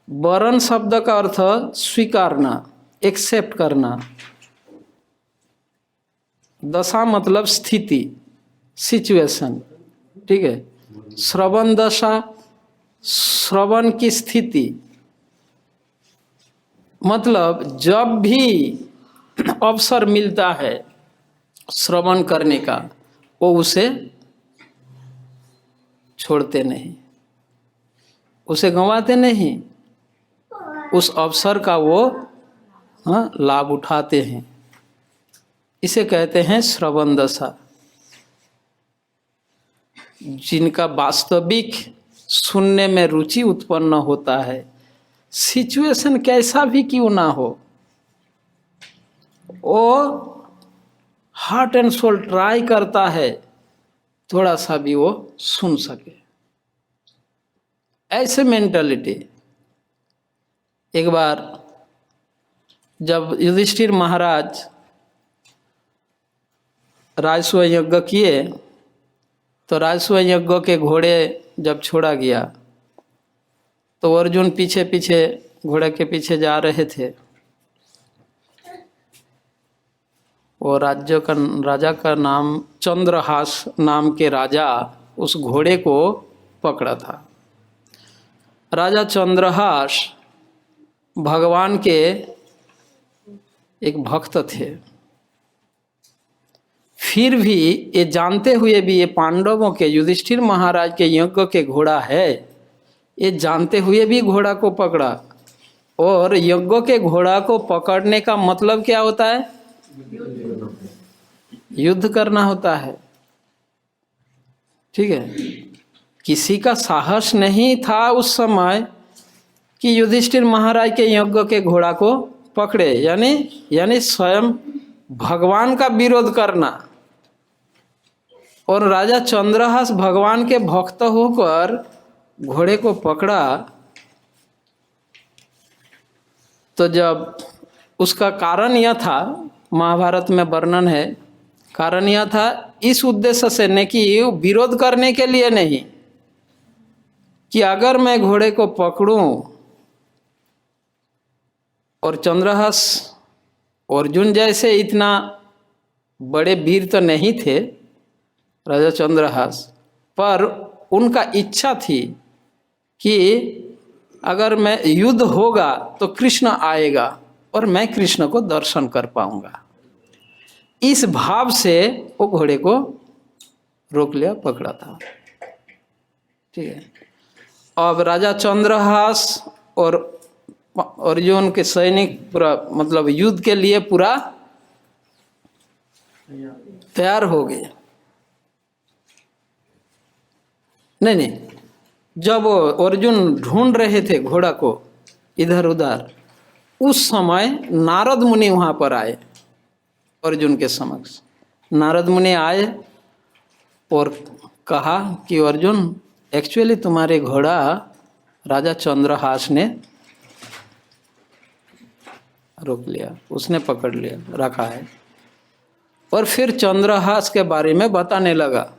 वरण शब्द का अर्थ स्वीकारना, एक्सेप्ट करना। दशा मतलब स्थिति, सिचुएशन, ठीक है। श्रवण दशा, श्रवण की स्थिति, मतलब जब भी अवसर मिलता है श्रवण करने का, वो उसे छोड़ते नहीं, उसे गंवाते नहीं, उस अवसर का वो लाभ उठाते हैं। इसे कहते हैं श्रवण दशा। जिनका वास्तविक सुनने में रुचि उत्पन्न होता है, सिचुएशन कैसा भी क्यों ना हो, वो हार्ट एंड सोल ट्राई करता है थोड़ा सा भी वो सुन सके, ऐसे मेंटालिटी। एक बार जब युधिष्ठिर महाराज राजस्व यज्ञ किए, तो राजस्व यज्ञ के घोड़े जब छोड़ा गया, तो अर्जुन पीछे पीछे घोड़े के पीछे जा रहे थे। वो राजा का नाम चंद्रहास नाम के राजा उस घोड़े को पकड़ा था। राजा चंद्रहास भगवान के एक भक्त थे। फिर भी ये जानते हुए भी ये पांडवों के युधिष्ठिर महाराज के यज्ञ के घोड़ा है, ये जानते हुए भी घोड़ा को पकड़ा। और यज्ञ के घोड़ा को पकड़ने का मतलब क्या होता है? युद्ध करना होता है। ठीक है, किसी का साहस नहीं था उस समय कि युधिष्ठिर महाराज के यज्ञ के घोड़ा को पकड़े, यानी स्वयं भगवान का विरोध करना। और राजा चंद्रहास भगवान के भक्त होकर घोड़े को पकड़ा, तो जब उसका कारण यह था, महाभारत में वर्णन है, कारण यह था इस उद्देश्य से नहीं कि विरोध करने के लिए नहीं, कि अगर मैं घोड़े को पकड़ूं, और चंद्रहास अर्जुन जैसे इतना बड़े वीर तो नहीं थे राजा चंद्रहास, पर उनका इच्छा थी कि अगर मैं युद्ध होगा तो कृष्ण आएगा और मैं कृष्ण को दर्शन कर पाऊंगा। इस भाव से वो घोड़े को रोक लिया, पकड़ा था। ठीक है, अब राजा चंद्रहास और अर्जुन के सैनिक पूरा मतलब युद्ध के लिए पूरा तैयार हो गए। नहीं, जब अर्जुन ढूंढ रहे थे घोड़ा को इधर उधर, उस समय नारद मुनि वहां पर आए अर्जुन के समक्ष। नारद मुनि आए और कहा कि अर्जुन, एक्चुअली तुम्हारे घोड़ा राजा चंद्रहास ने रोक लिया, उसने पकड़ लिया, रखा है। और फिर चंद्रहास के बारे में बताने लगा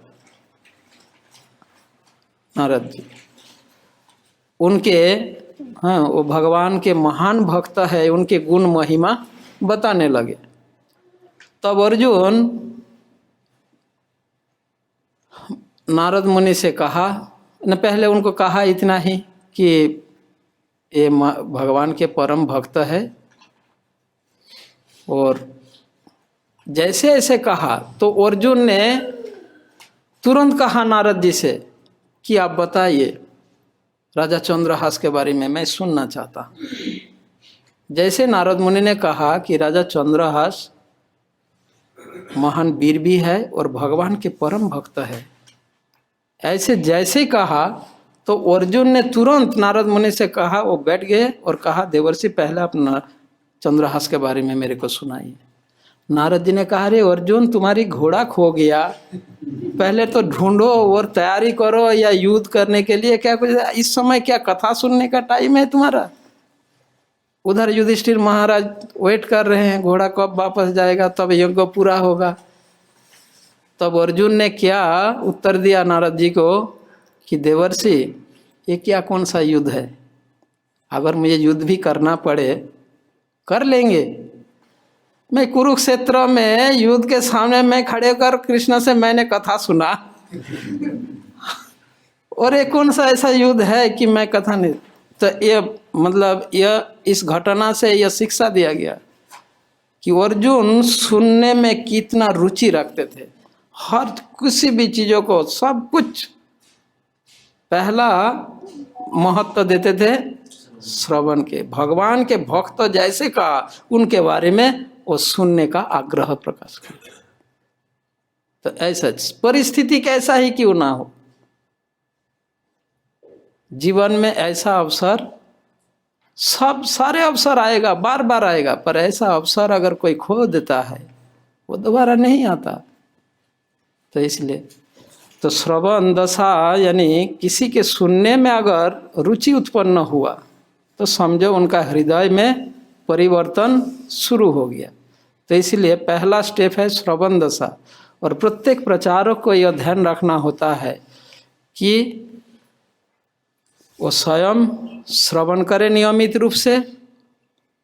नारद जी। उनके वो भगवान के महान भक्त है, उनके गुण महिमा बताने लगे। तब अर्जुन नारद मुनि से कहा, न पहले उनको कहा इतना ही कि ये भगवान के परम भक्त है। और जैसे ऐसे कहा तो अर्जुन ने तुरंत कहा नारद जी से कि आप बताइए राजा चंद्रहास के बारे में, मैं सुनना चाहता। जैसे नारद मुनि ने कहा कि राजा चंद्रहास महान वीर भी है और भगवान के परम भक्त है, ऐसे जैसे कहा तो अर्जुन ने तुरंत नारद मुनि से कहा, वो बैठ गए और कहा, देवर्षि पहले आप चंद्रहास के बारे में मेरे को सुनाइए। नारद जी ने कहा, अरे अर्जुन, तुम्हारी घोड़ा खो गया, पहले तो ढूंढो और तैयारी करो या युद्ध करने के लिए, क्या कुछ इस समय क्या कथा सुनने का टाइम है तुम्हारा? उधर युधिष्ठिर महाराज वेट कर रहे हैं, घोड़ा कब वापस जाएगा, तब यज्ञ पूरा होगा। तब अर्जुन ने क्या उत्तर दिया नारद जी को कि देवर्षि, ये क्या कौन सा युद्ध है? अगर मुझे युद्ध भी करना पड़े कर लेंगे। मैं कुरुक्षेत्र में युद्ध के सामने मैं खड़े होकर कृष्ण से मैंने कथा सुना और ये कौन सा ऐसा युद्ध है कि मैं कथा नहीं। तो ये मतलब यह इस घटना से यह शिक्षा दिया गया कि अर्जुन सुनने में कितना रुचि रखते थे, हर किसी भी चीज़ों को, सब कुछ पहला महत्व देते थे श्रवण के। भगवान के भक्त जैसे कहा उनके बारे में वो सुनने का आग्रह प्रकाश करते। तो ऐसा परिस्थिति कैसा ही क्यों ना हो, जीवन में ऐसा अवसर, सब सारे अवसर आएगा, बार बार आएगा, पर ऐसा अवसर अगर कोई खो देता है वो दोबारा नहीं आता। तो इसलिए तो श्रवण दशा यानी किसी के सुनने में अगर रुचि उत्पन्न हुआ तो समझो उनका हृदय में परिवर्तन शुरू हो गया। तो इसलिए पहला स्टेप है श्रवण दशा। और प्रत्येक प्रचारक को यह ध्यान रखना होता है कि वो स्वयं श्रवण करे नियमित रूप से,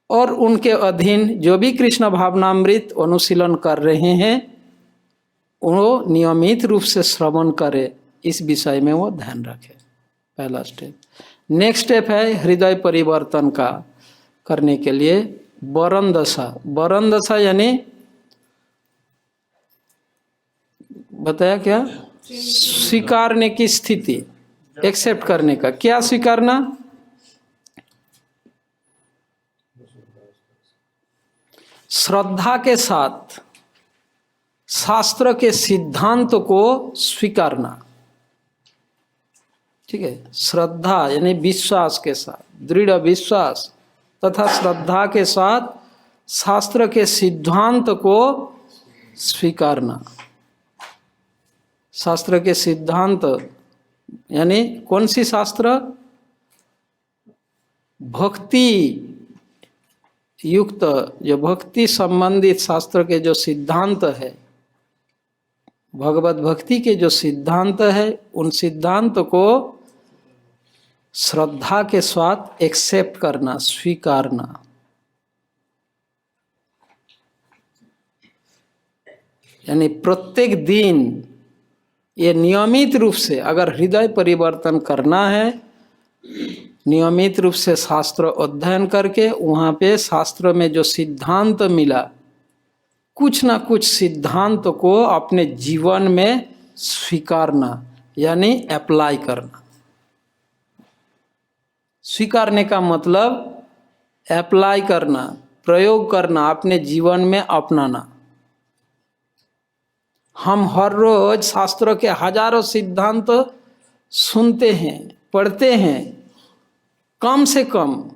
और उनके अधीन जो भी कृष्ण भावनामृत अनुशीलन कर रहे हैं वो नियमित रूप से श्रवण करे, इस विषय में वो ध्यान रखे। पहला स्टेप। नेक्स्ट स्टेप है हृदय परिवर्तन का करने के लिए वरण दशा। वरण दशा यानी बताया क्या? स्वीकारने की स्थिति, एक्सेप्ट करने का। क्या स्वीकारना? श्रद्धा के साथ शास्त्र के सिद्धांत को स्वीकारना। ठीक है, श्रद्धा यानी विश्वास के साथ, दृढ़ विश्वास तथा श्रद्धा के साथ शास्त्र के सिद्धांत को स्वीकारना। शास्त्र के सिद्धांत यानी कौन सी शास्त्र? भक्ति युक्त, जो भक्ति संबंधित शास्त्र के जो सिद्धांत है, भगवत भक्ति के जो सिद्धांत है, उन सिद्धांत को श्रद्धा के साथ एक्सेप्ट करना, स्वीकारना। यानी प्रत्येक दिन ये नियमित रूप से अगर हृदय परिवर्तन करना है, नियमित रूप से शास्त्र अध्ययन करके वहाँ पे शास्त्र में जो सिद्धांत मिला, कुछ ना कुछ सिद्धांत को अपने जीवन में स्वीकारना, यानी अप्लाई करना। स्वीकारने का मतलब अप्लाई करना, प्रयोग करना, अपने जीवन में अपनाना। हम हर रोज शास्त्रों के हजारों सिद्धांत सुनते हैं, पढ़ते हैं, कम से कम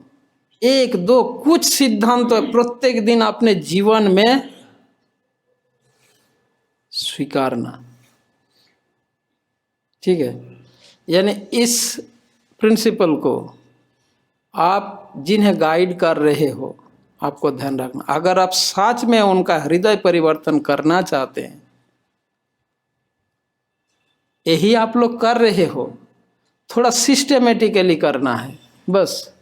एक दो कुछ सिद्धांत प्रत्येक दिन अपने जीवन में स्वीकारना। ठीक है, यानी इस प्रिंसिपल को आप जिन्हें गाइड कर रहे हो आपको ध्यान रखना। अगर आप सच में उनका हृदय परिवर्तन करना चाहते हैं, यही आप लोग कर रहे हो, थोड़ा सिस्टेमेटिकली करना है बस।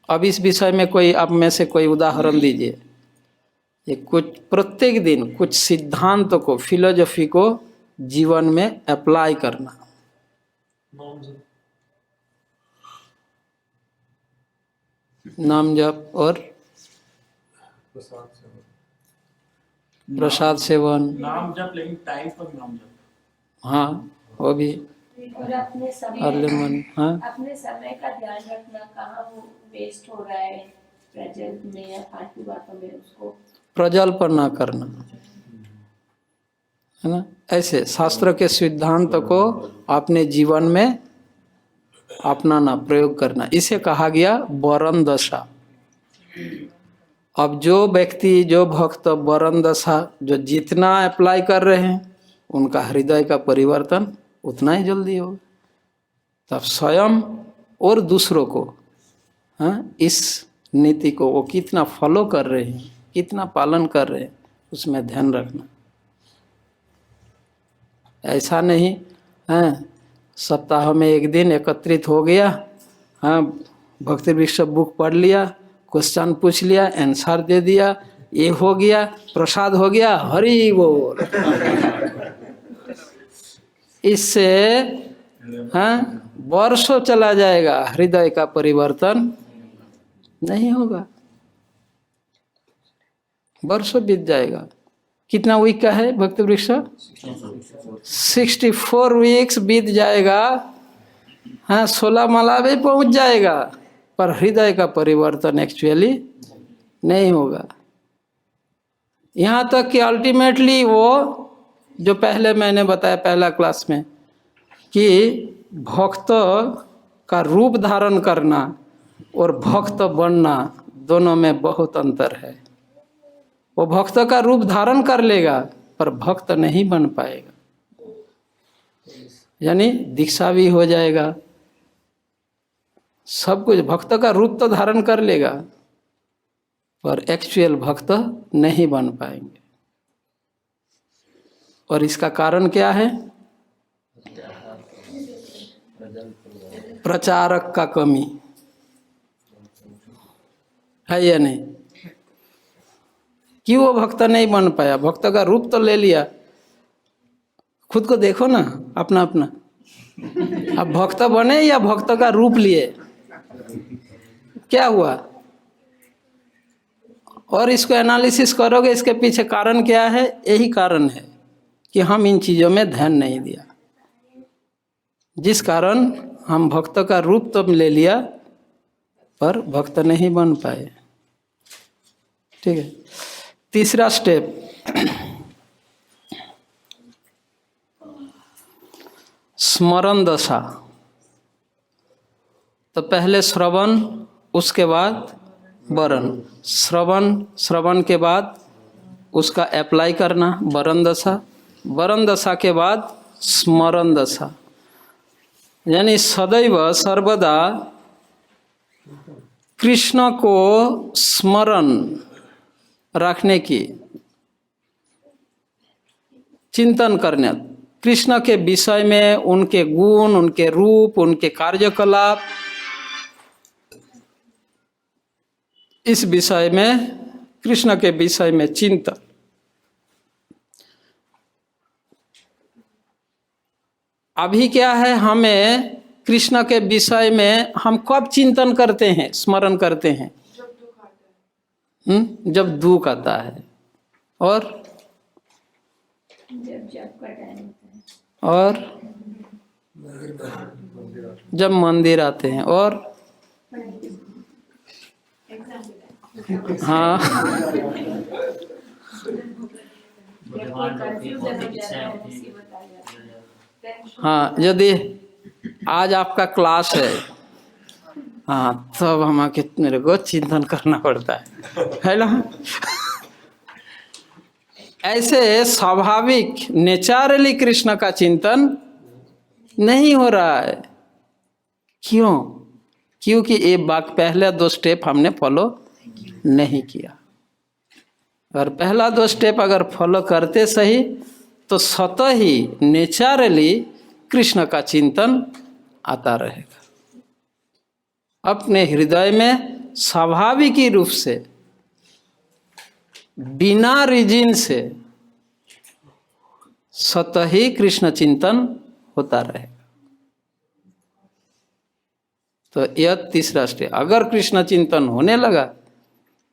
अब इस विषय में कोई आप में से कोई उदाहरण दीजिए। ये कुछ प्रत्येक दिन कुछ सिद्धांत को, फिलोसफी को जीवन में अप्लाई करना। नाम जप और प्रसाद सेवन। नाम जप, लेकिन टाइम पर नाम जप। हाँ, वो भी। और अपने अर्ली समय, मॉर्निंग। हाँ, अपने समय का ध्यान रखना, कहाँ वो वेस्ट हो रहा है प्रेजेंट में या फालतू बातों में, उसको प्रजल्पन ना करना, है ना। ऐसे शास्त्र के सिद्धांत को अपने जीवन में अपनाना, प्रयोग करना, इसे कहा गया वरण दशा। अब जो व्यक्ति, जो भक्त वरण दशा जो जितना अप्लाई कर रहे हैं, उनका हृदय का परिवर्तन उतना ही जल्दी होगा। तब स्वयं और दूसरों को, हाँ, इस नीति को वो कितना फॉलो कर रहे हैं, कितना पालन कर रहे हैं, उसमें ध्यान रखना। ऐसा नहीं है सप्ताह में एक दिन एकत्रित हो गया, हाँ, भक्ति वृक्ष बुक पढ़ लिया, क्वेश्चन पूछ लिया, आंसर दे दिया, ये हो गया, प्रसाद हो गया, हरि बोल। इससे हाँ वर्षों चला जाएगा, हृदय का परिवर्तन नहीं होगा, वर्षों बीत जाएगा। कितना वीक का है भक्ति वृक्ष? 64 वीक्स बीत जाएगा, हाँ, 16 माला भी पहुंच जाएगा, पर हृदय का परिवर्तन एक्चुअली नहीं होगा। यहाँ तक कि अल्टीमेटली वो जो पहले मैंने बताया पहला क्लास में कि भक्त का रूप धारण करना और भक्त बनना, दोनों में बहुत अंतर है। वो भक्त का रूप धारण कर लेगा पर भक्त नहीं बन पाएगा, यानी दीक्षा भी हो जाएगा, सब कुछ, भक्त का रूप तो धारण कर लेगा पर एक्चुअल भक्त नहीं बन पाएंगे। और इसका कारण क्या है? प्रचारक का कमी। है या नहीं? क्यों वो भक्त नहीं बन पाया? भक्त का रूप तो ले लिया। खुद को देखो ना, अपना अपना। अब भक्त बने या भक्त का रूप लिए? क्या हुआ? और इसको एनालिसिस करोगे, इसके पीछे कारण क्या है? यही कारण है कि हम इन चीज़ों में ध्यान नहीं दिया, जिस कारण हम भक्त का रूप तो ले लिया पर भक्त नहीं बन पाए। ठीक है, तीसरा स्टेप, स्मरण दशा। तो पहले श्रवण, उसके बाद वरण। श्रवण के बाद उसका अप्लाई करना, वरण दशा। वरण दशा के बाद स्मरण दशा, यानी सदैव सर्वदा कृष्ण को स्मरण रखने की, चिंतन करने, कृष्ण के विषय में, उनके गुण, उनके रूप, उनके कार्यकलाप, इस विषय में, कृष्ण के विषय में चिंतन। अभी क्या है, हमें कृष्ण के विषय में हम कब चिंतन करते हैं, स्मरण करते हैं? जब दुख आता है, और जब का टाइम होता है, और जब मंदिर आते हैं, और हाँ हाँ, यदि आज आपका क्लास है, हाँ, तब हमें मेरे को चिंतन करना पड़ता है ना? ऐसे स्वाभाविक नेचुरली कृष्ण का चिंतन नहीं हो रहा है। क्यों? क्योंकि ये पहले 2 स्टेप हमने फॉलो नहीं किया। अगर पहला 2 स्टेप अगर फॉलो करते सही, तो स्वतः ही नेचुरली कृष्ण का चिंतन आता रहेगा। अपने हृदय में स्वाभाविक ही रूप से, बिना रीजन से स्वतः ही कृष्ण चिंतन होता रहेगा। तो यह तीसरा स्टेप। अगर कृष्ण चिंतन होने लगा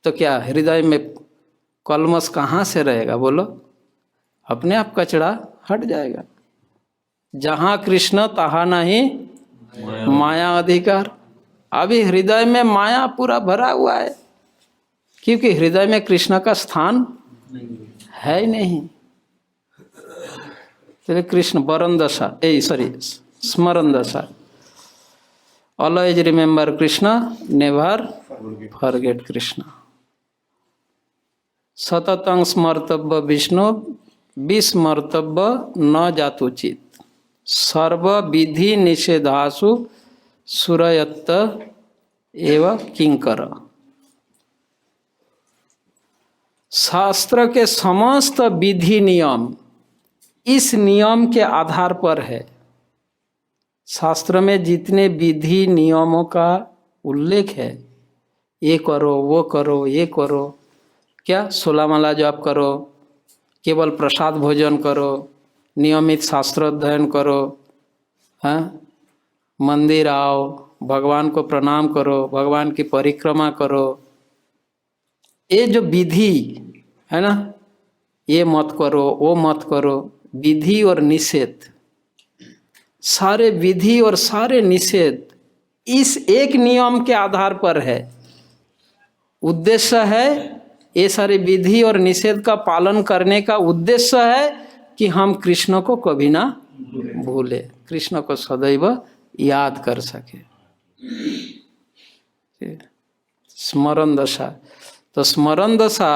तो क्या हृदय में कलमश कहाँ से रहेगा? बोलो, अपने आप कचरा हट जाएगा। जहाँ कृष्ण तहाँ नहीं माया अधिकार। अभी हृदय में माया पूरा भरा हुआ है, क्योंकि हृदय में कृष्ण का स्थान है ही नहीं। तो कृष्ण वरण दशा, स्मरण दशा। Always remember Krishna, never forget Krishna. सततं स्मर्तव्य विष्णु, विस्मर्तव्य न जातुचित। सर्व विधि निषेधासु सुरयत्त एव किंकर। शास्त्र के समस्त विधि नियम इस नियम के आधार पर है। शास्त्र में जितने विधि नियमों का उल्लेख है, ये करो, वो करो, ये करो, क्या 16 माला जाप करो, केवल प्रसाद भोजन करो, नियमित शास्त्र अध्ययन करो, हाँ, मंदिर आओ, भगवान को प्रणाम करो, भगवान की परिक्रमा करो, ये जो विधि है ना, ये मत करो, वो मत करो, विधि और निषेध, सारे विधि और सारे निषेध इस एक नियम के आधार पर है। उद्देश्य है, ये सारे विधि और निषेध का पालन करने का उद्देश्य है कि हम कृष्ण को कभी ना भूले, कृष्ण को सदैव याद कर सके। स्मरण दशा। तो स्मरण दशा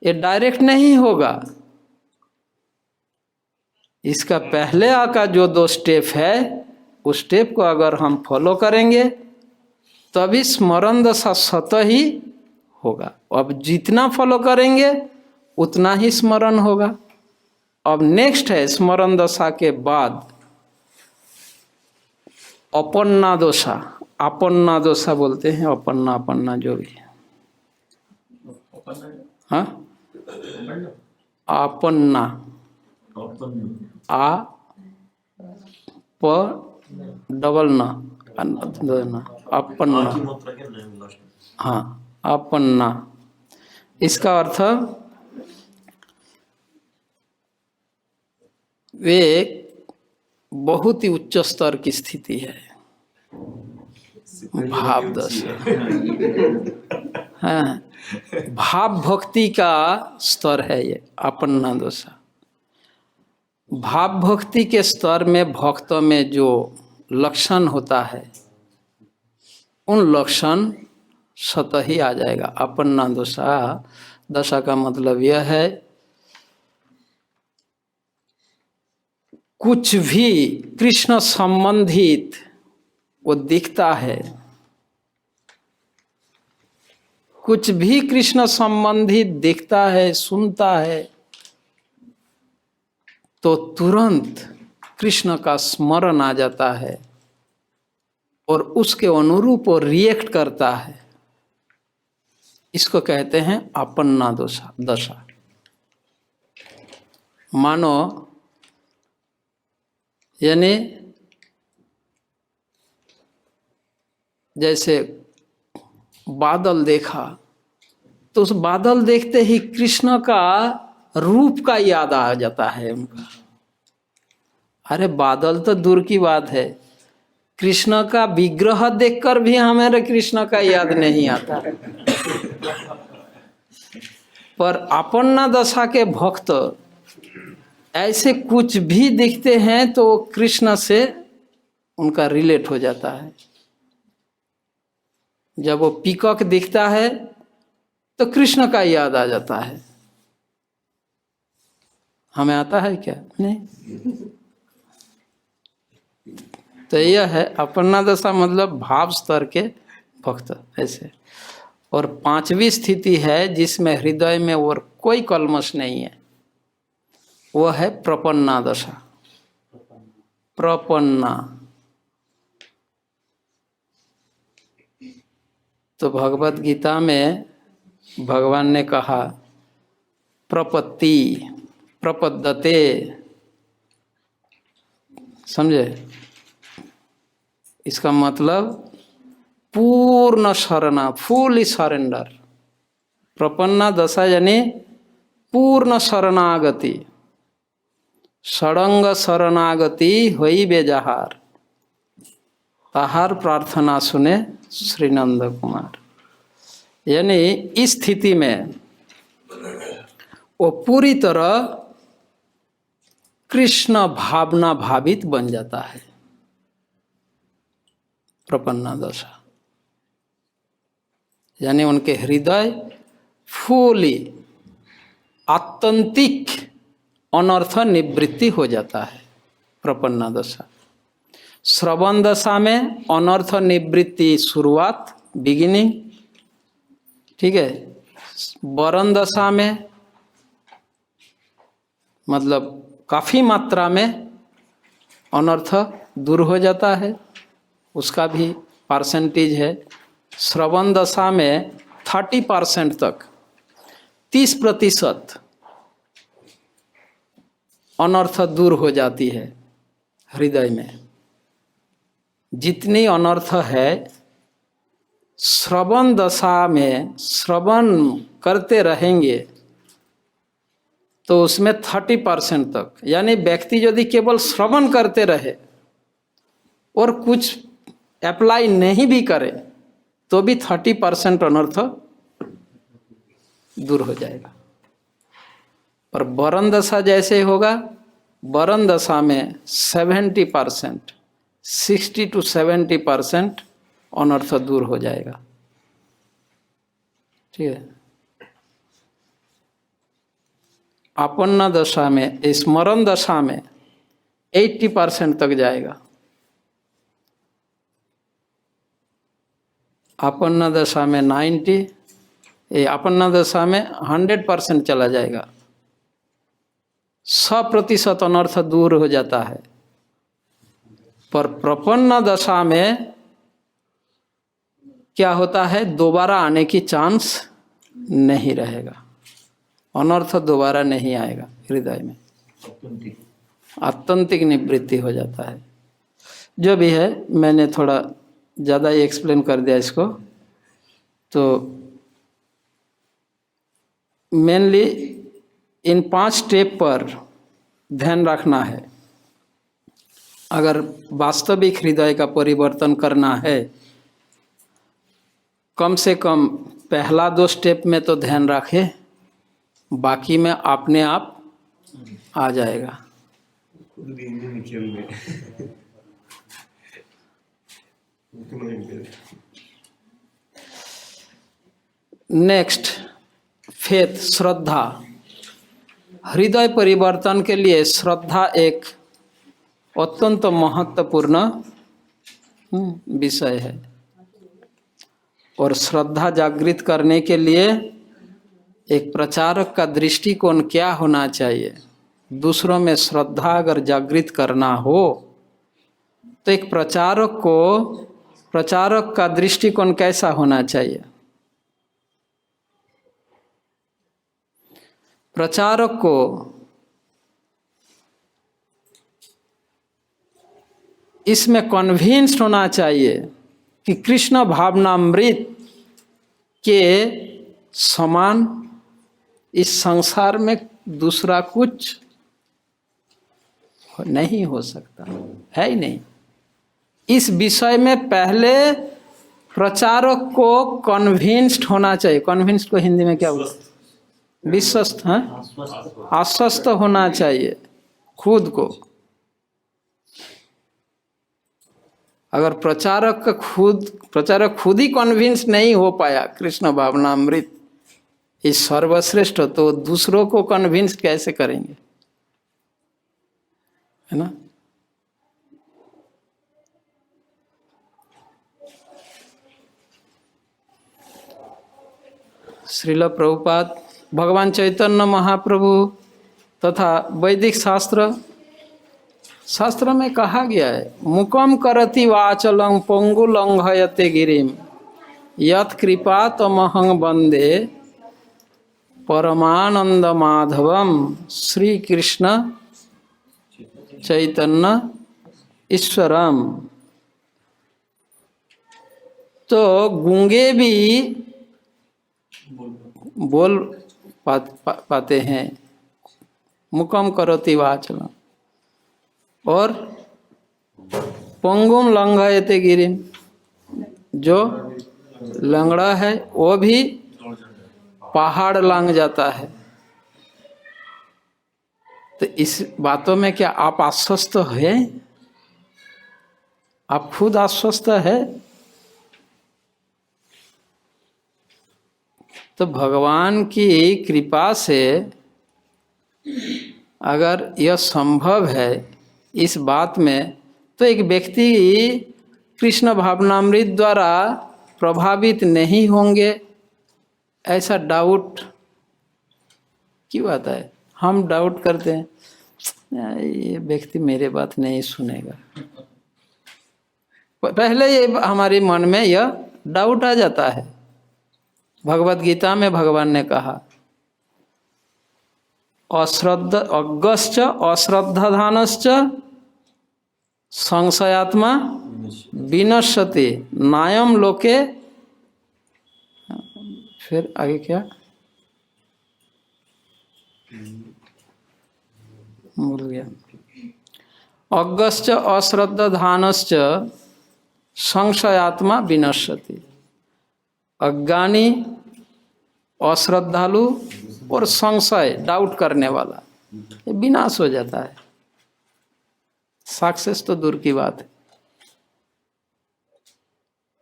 ये डायरेक्ट नहीं होगा। इसका पहले का जो 2 स्टेप है, उस स्टेप को अगर हम फॉलो करेंगे तभी स्मरण दशा स्वतः ही होगा। अब जितना फॉलो करेंगे उतना ही स्मरण होगा। अब नेक्स्ट है स्मरण दशा के बाद अपन्ना दोषा। अपन्ना दोषा बोलते हैं, अपन्ना अपन्ना जो भी। हाँ, आपन्ना, आ प डबल ना, आपन्ना, की मात्रा क्या है लास्ट में? हाँ, आपन्ना। इसका अर्थ वे बहुत ही उच्च स्तर की स्थिति है, भाव दशा। हाँ, भाव भक्ति का स्तर है ये आपन्ना दशा। भाव भक्ति के स्तर में भक्तों में जो लक्षण होता है, उन लक्षण स्वतः ही आ जाएगा। आपन्ना दशा का मतलब यह है कुछ भी कृष्ण संबंधित वो दिखता है, कुछ भी कृष्ण संबंधित दिखता है, सुनता है, तो तुरंत कृष्ण का स्मरण आ जाता है और उसके अनुरूप वो रिएक्ट करता है। इसको कहते हैं आपन्ना दशा। मानो यानी जैसे बादल देखा तो उस बादल देखते ही कृष्ण का रूप का याद आ जाता है उनका। अरे बादल तो दूर की बात है, कृष्ण का विग्रह देखकर भी हमारे कृष्ण का याद नहीं आता। पर आपन्ना दशा के भक्त ऐसे कुछ भी दिखते हैं तो कृष्ण से उनका रिलेट हो जाता है। जब वो पीकॉक दिखता है तो कृष्ण का याद आ जाता है। हमें आता है क्या? नहीं। तो यह है आपन्ना दशा, मतलब भाव स्तर के भक्त ऐसे। और पांचवी स्थिति है जिसमें हृदय में और कोई कल्मश नहीं है, वह है प्रपन्ना दशा। प्रपन्ना तो भगवत गीता में भगवान ने कहा प्रपत्ति प्रपद्यते, समझे? इसका मतलब पूर्ण शरणा, फुली सरेंडर। प्रपन्ना दशा यानी पूर्ण शरणागति, षडंग शरणागति होई बेजहार, ताहार प्रार्थना सुने श्री नंद कुमार। यानी इस स्थिति में वो पूरी तरह कृष्ण भावना भावित बन जाता है। प्रपन्ना दशा यानी उनके हृदय फुली आत्यंतिक अनर्थ निवृत्ति हो जाता है। प्रपन्ना दशा। श्रवण दशा में अनर्थ निवृत्ति शुरुआत, बिगिनिंग, ठीक है। वरण दशा में मतलब काफी मात्रा में अनर्थ दूर हो जाता है, उसका भी परसेंटेज है। श्रवण दशा में 30% तक, 30% अनर्थ दूर हो जाती है हृदय में। जितनी अनर्थ है श्रवण दशा में, श्रवण करते रहेंगे तो उसमें 30% तक, यानी व्यक्ति यदि केवल श्रवण करते रहे और कुछ अप्लाई नहीं भी करे तो भी 30% अनर्थ दूर हो जाएगा। पर वरण दशा जैसे होगा, वरण दशा में 70%, 60 to 70% अनर्थ दूर हो जाएगा, ठीक है। आपन्ना दशा में, स्मरण दशा में 80% तक जाएगा। आपन्ना दशा में 90, आपन्ना दशा में 100% चला जाएगा। 100% अनर्थ दूर हो जाता है। पर प्रपन्ना दशा में क्या होता है, दोबारा आने की चांस नहीं रहेगा, अनर्थ दोबारा नहीं आएगा हृदय में, आत्यंतिक आत्यंतिक निवृत्ति हो जाता है। जो भी है, मैंने थोड़ा ज़्यादा ही एक्सप्लेन कर दिया इसको। तो मेनली इन 5 स्टेप पर ध्यान रखना है। अगर वास्तविक हृदय का परिवर्तन करना है, कम से कम पहला 2 स्टेप में तो ध्यान रखें, बाकी में अपने आप आ जाएगा। खुद भी हिंदी में खेल गए। नेक्स्ट, फेथ, श्रद्धा। हृदय परिवर्तन के लिए श्रद्धा एक अत्यंत महत्वपूर्ण विषय है। और श्रद्धा जागृत करने के लिए एक प्रचारक का दृष्टिकोण क्या होना चाहिए? दूसरों में श्रद्धा अगर जागृत करना हो तो एक प्रचारक का दृष्टिकोण कैसा होना चाहिए? प्रचारक को इसमें कन्विंस्ड होना चाहिए कि कृष्ण भावनामृत के समान इस संसार में दूसरा कुछ नहीं हो सकता, है ही नहीं। इस विषय में पहले प्रचारक को कन्विंस्ड होना चाहिए। कन्विंस्ड को हिंदी में क्या बोलते हैं? विश्वस्त है, आश्वस्त होना चाहिए खुद को। अगर प्रचारक खुद ही कन्विंस नहीं हो पाया कृष्ण भावनामृत इस सर्वश्रेष्ठ, तो दूसरों को कन्विंस कैसे करेंगे? है ना? श्रील प्रभुपाद, भगवान चैतन्य महाप्रभु तथा वैदिक शास्त्र में कहा गया है, मुकम करति वाचलं पंगु लंघयते गिरिम यत् कृपा तमहं वंदे परमानंद माधवम श्री कृष्ण चैतन्य ईश्वरम। तो गूंगे भी बोल पाते हैं, मुकम करोति वाचलम, और पंगुम लंघयते गिरिम, जो लंगड़ा है वो भी पहाड़ लांग जाता है। तो इस बातों में क्या आप आश्वस्त हैं? आप खुद आश्वस्त है? तो भगवान की कृपा से अगर यह संभव है इस बात में, तो एक व्यक्ति कृष्ण भावनामृत द्वारा प्रभावित नहीं होंगे, ऐसा डाउट क्यों आता है? हम डाउट करते हैं, ये व्यक्ति मेरे बात नहीं सुनेगा। पहले ये हमारे मन में यह डाउट आ जाता है। भगवत गीता में भगवान ने कहा, अज्ञश्च अश्रद्धाधानश्च संशयात्मा विनश्यति नायम लोके। फिर आगे क्या भूल गया? अज्ञश्च अश्रद्धाधानश्च संशयात्मा विनश्यति। अज्ञानी, अश्रद्धालु और संशय, डाउट करने वाला, ये विनाश हो जाता है। सक्सेस तो दूर की बात है,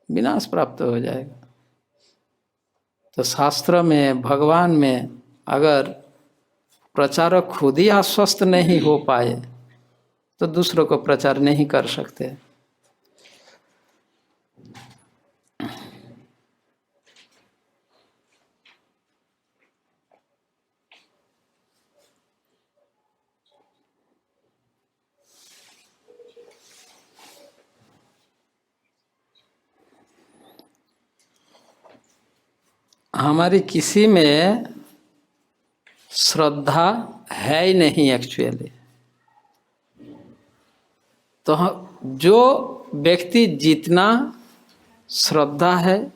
विनाश प्राप्त हो जाएगा। तो शास्त्र में, भगवान में अगर प्रचारक खुद ही आश्वस्त नहीं हो पाए तो दूसरों को प्रचार नहीं कर सकते। हमारी किसी में श्रद्धा है ही नहीं एक्चुअली। तो जो व्यक्ति जितना श्रद्धा है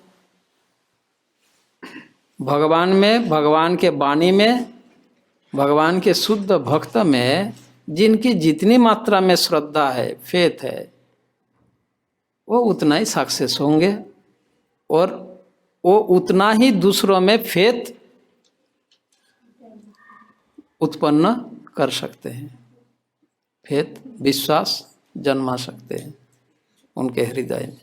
भगवान में, भगवान के वाणी में, भगवान के शुद्ध भक्त में, जिनकी जितनी मात्रा में श्रद्धा है, फेथ है, वो उतना ही सक्सेस होंगे और वो उतना ही दूसरों में फेथ उत्पन्न कर सकते हैं, फेथ विश्वास जन्मा सकते हैं उनके हृदय में।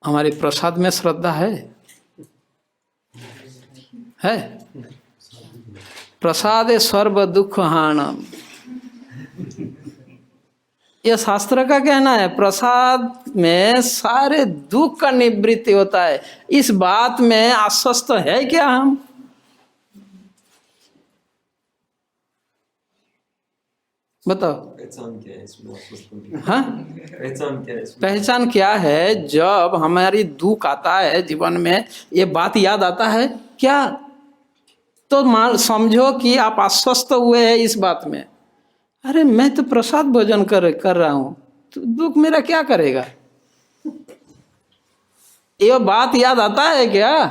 हमारे प्रसाद में श्रद्धा है? प्रसादे सर्व दुख हानम, यह शास्त्र का कहना है। प्रसाद में सारे दुख का निवृत्ति होता है। इस बात में आश्वस्त है क्या हम? बताओ पहचान क्या है इसमें? हाँ, पहचान क्या है इसमें? पहचान क्या है? जब हमारी दुख आता है जीवन में, ये बात याद आता है क्या, तो मान समझो कि आप आश्वस्त हुए हैं इस बात में, अरे मैं तो प्रसाद भोजन कर रहा हूं, तो दुख मेरा क्या करेगा? ये बात याद आता है क्या?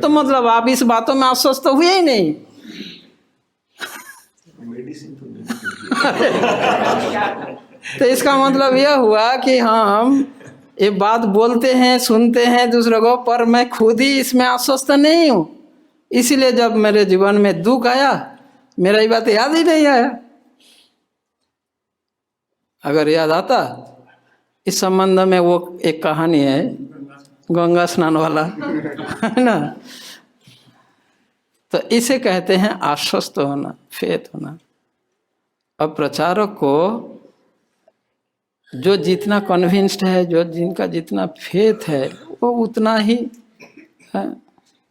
तो मतलब आप इस बातों में आश्वस्त हुए ही नहीं। मेडिसिन तो नहीं। तो इसका मतलब यह हुआ कि हम ये बात बोलते हैं, सुनते हैं दूसरों को, पर मैं खुद ही इसमें आश्वस्त नहीं हूं। इसीलिए जब मेरे जीवन में दुख आया, मेरा ये बात याद ही नहीं आया। अगर याद आता, इस संबंध में वो एक कहानी है गंगा स्नान वाला, है ना। तो इसे कहते हैं आश्वस्त होना, फेथ होना। अब प्रचारक को जो जितना कन्विंस्ड है, जो जिनका जितना फेथ है, वो उतना ही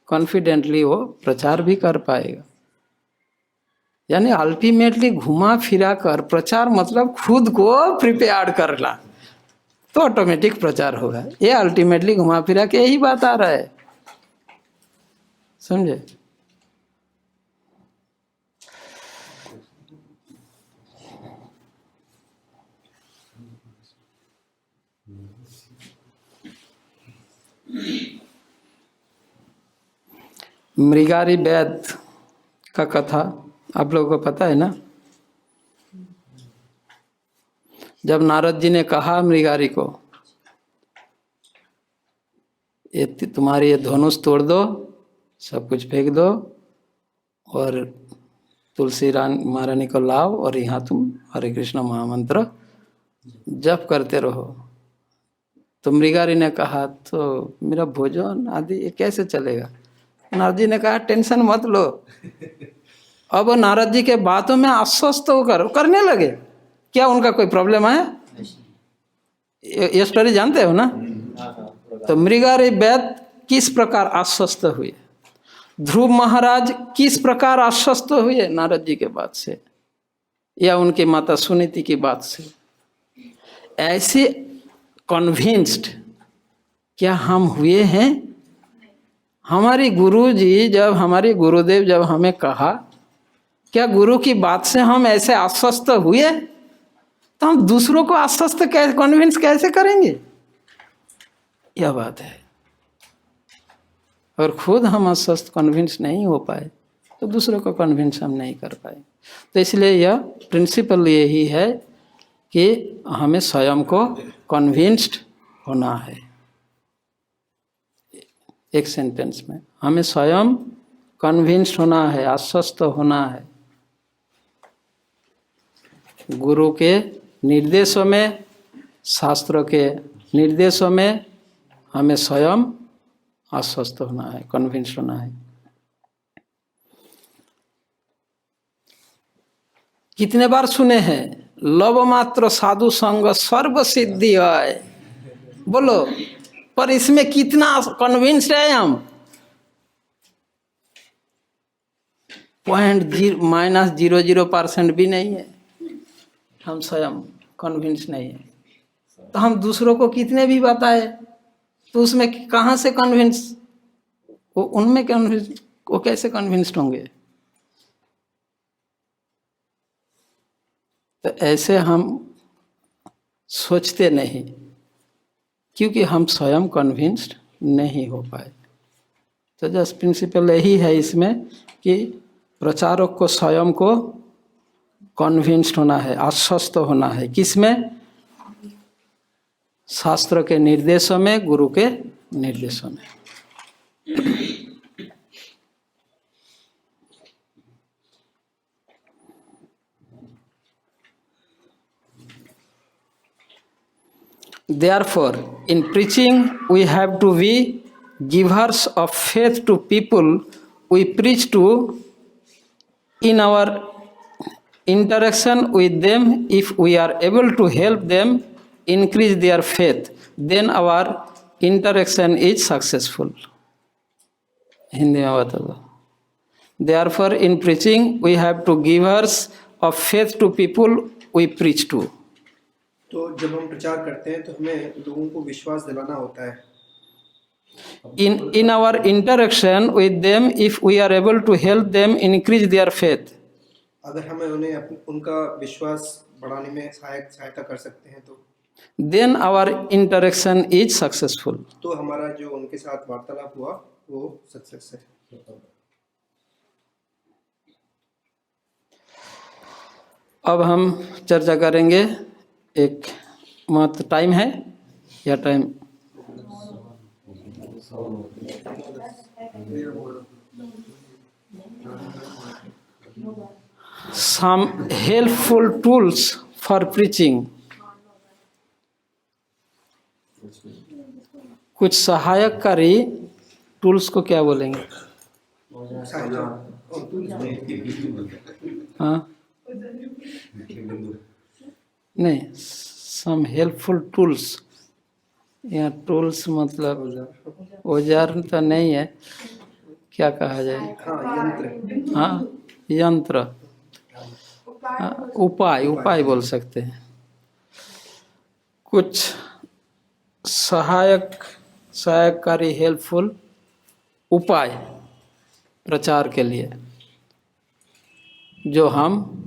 कॉन्फिडेंटली वो प्रचार भी कर पाएगा। यानी अल्टीमेटली घुमा फिरा कर प्रचार मतलब खुद को प्रिपेयर्ड करना, तो ऑटोमेटिक प्रचार होगा। ये अल्टीमेटली घुमा फिरा के यही बात आ रहा है, समझे। मृगारी वैद्य का कथा आप लोगों को पता है ना। जब नारद जी ने कहा मृगारी को, ये तुम्हारी ये धनुष तोड़ दो, सब कुछ फेंक दो और तुलसी महारानी को लाओ और यहाँ तुम हरे कृष्ण महामंत्र जप करते रहो। तो मृगारी ने कहा, तो मेरा भोजन आदि ये कैसे चलेगा? नारद जी ने कहा, टेंशन मत लो। अब वो नारद जी के बातों में आश्वस्त होकर करने लगे। क्या उनका कोई प्रॉब्लम है? ये स्टोरी जानते हो ना। तो मृगारी वैद्य किस प्रकार आश्वस्त हुए, ध्रुव महाराज किस प्रकार आश्वस्त हुए नारद जी के बात से या उनकी माता सुनीति की बात से, ऐसे कन्विंस्ड क्या हम हुए हैं? हमारी गुरु जी जब, हमारे गुरुदेव जब हमें कहा, क्या गुरु की बात से हम ऐसे आश्वस्त हुए? तो हम दूसरों को आश्वस्त कैसे, कन्विंस कैसे करेंगे? यह बात है। और खुद हम आश्वस्त कन्विंस नहीं हो पाए तो दूसरों को कन्विंस हम नहीं कर पाए। तो इसलिए यह प्रिंसिपल यही है कि हमें स्वयं को कन्विंस्ड होना है। एक सेंटेंस में हमें स्वयं कन्विंस्ड होना है, आश्वस्त होना है। गुरु के निर्देशों में, शास्त्रों के निर्देशों में हमें स्वयं आश्वस्त होना है, कन्विंस्ड होना है। कितने बार सुने हैं, लव मात्र साधु संग सर्व सिद्धि है, बोलो। पर इसमें कितना कन्विंस्ड है हम? -0.00% भी नहीं है। हम स्वयं कन्विंस नहीं है तो हम दूसरों को कितने भी बताए तो उसमें कहाँ से कन्विंस, वो उनमें कन्विंस, वो कैसे कन्विंस्ड होंगे? तो ऐसे हम सोचते नहीं, क्योंकि हम स्वयं कन्विंस्ड नहीं हो पाए। तो जस्ट प्रिंसिपल यही है इसमें कि प्रचारक को स्वयं को कन्विंस्ड होना है, आश्वस्त होना है। किसमें? शास्त्र के निर्देशों में, गुरु के निर्देशों में। Therefore, in preaching, we have to be givers of faith to people we preach to. In our interaction with them, if we are able to help them increase their faith, then our interaction is successful. Hindi में बता दो। Therefore, in preaching, we have to givers of faith to people we preach to. तो जब हम प्रचार करते हैं तो हमें लोगों को विश्वास दिलाना होता है। In our interaction with them, if we are able to help them increase their faith, अगर हमें उन्हें उनका विश्वास बढ़ाने में सहायता कर सकते हैं तो then our interaction is successful. तो हमारा जो उनके साथ वार्तालाप हुआ वो सक्सेस है। अब हम चर्चा करेंगे एक महत्व। टाइम है या time? Some helpful tools for preaching. कुछ सहायककारी टूल्स को क्या बोलेंगे? हाँ नहीं, सम हेल्पफुल टूल्स। यहाँ टूल्स मतलब औजार तो नहीं है, क्या कहा जाए? हाँ यंत्र, उपाय बोल सकते हैं। कुछ सहायककारी हेल्पफुल उपाय प्रचार के लिए जो हम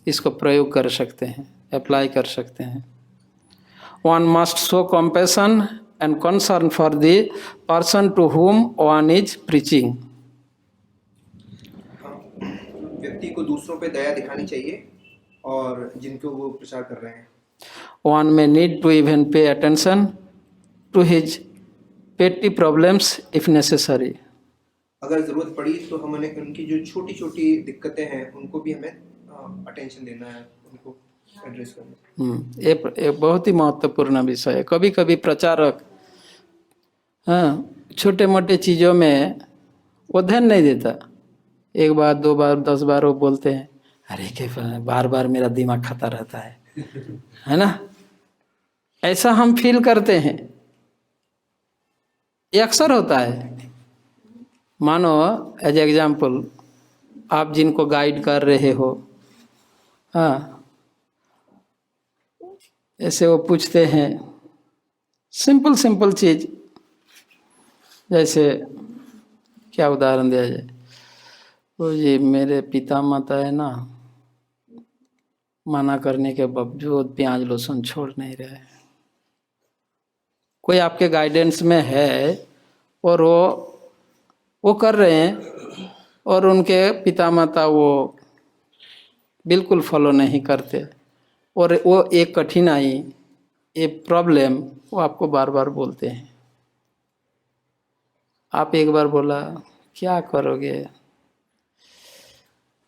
इसको प्रयोग कर सकते हैं, अप्लाई कर सकते हैं। One must show compassion and concern for the person to whom one is preaching. व्यक्ति को दूसरों पे दया दिखानी चाहिए और जिनको वो प्रचार कर रहे हैं। One may need to even pay attention to his petty problems if necessary. अगर जरूरत पड़ी तो हम उन्हें उनकी जो छोटी छोटी दिक्कतें हैं उनको भी हमें अटेंशन देना है, उनको एड्रेस करना है। ये बहुत ही महत्वपूर्ण विषय है। कभी कभी प्रचारक छोटे मोटे चीज़ों में वो ध्यान नहीं देता। एक बार, दो बार, 10 बार वो बोलते हैं, अरे क्या बार बार मेरा दिमाग खाता रहता है ना? ऐसा हम फील करते हैं। ये अक्सर होता है। मानो एज एग्जाम्पल, आप जिनको गाइड कर रहे हो, ऐसे वो पूछते हैं सिंपल चीज़, जैसे क्या उदाहरण दिया जाए? वो जी मेरे पिता माता है ना, मना करने के बावजूद प्याज लहसुन छोड़ नहीं रहे। कोई आपके गाइडेंस में है और वो कर रहे हैं और उनके पिता माता वो बिल्कुल फॉलो नहीं करते, और वो एक कठिनाई, एक प्रॉब्लम वो आपको बार बार बोलते हैं। आप एक बार बोला क्या करोगे,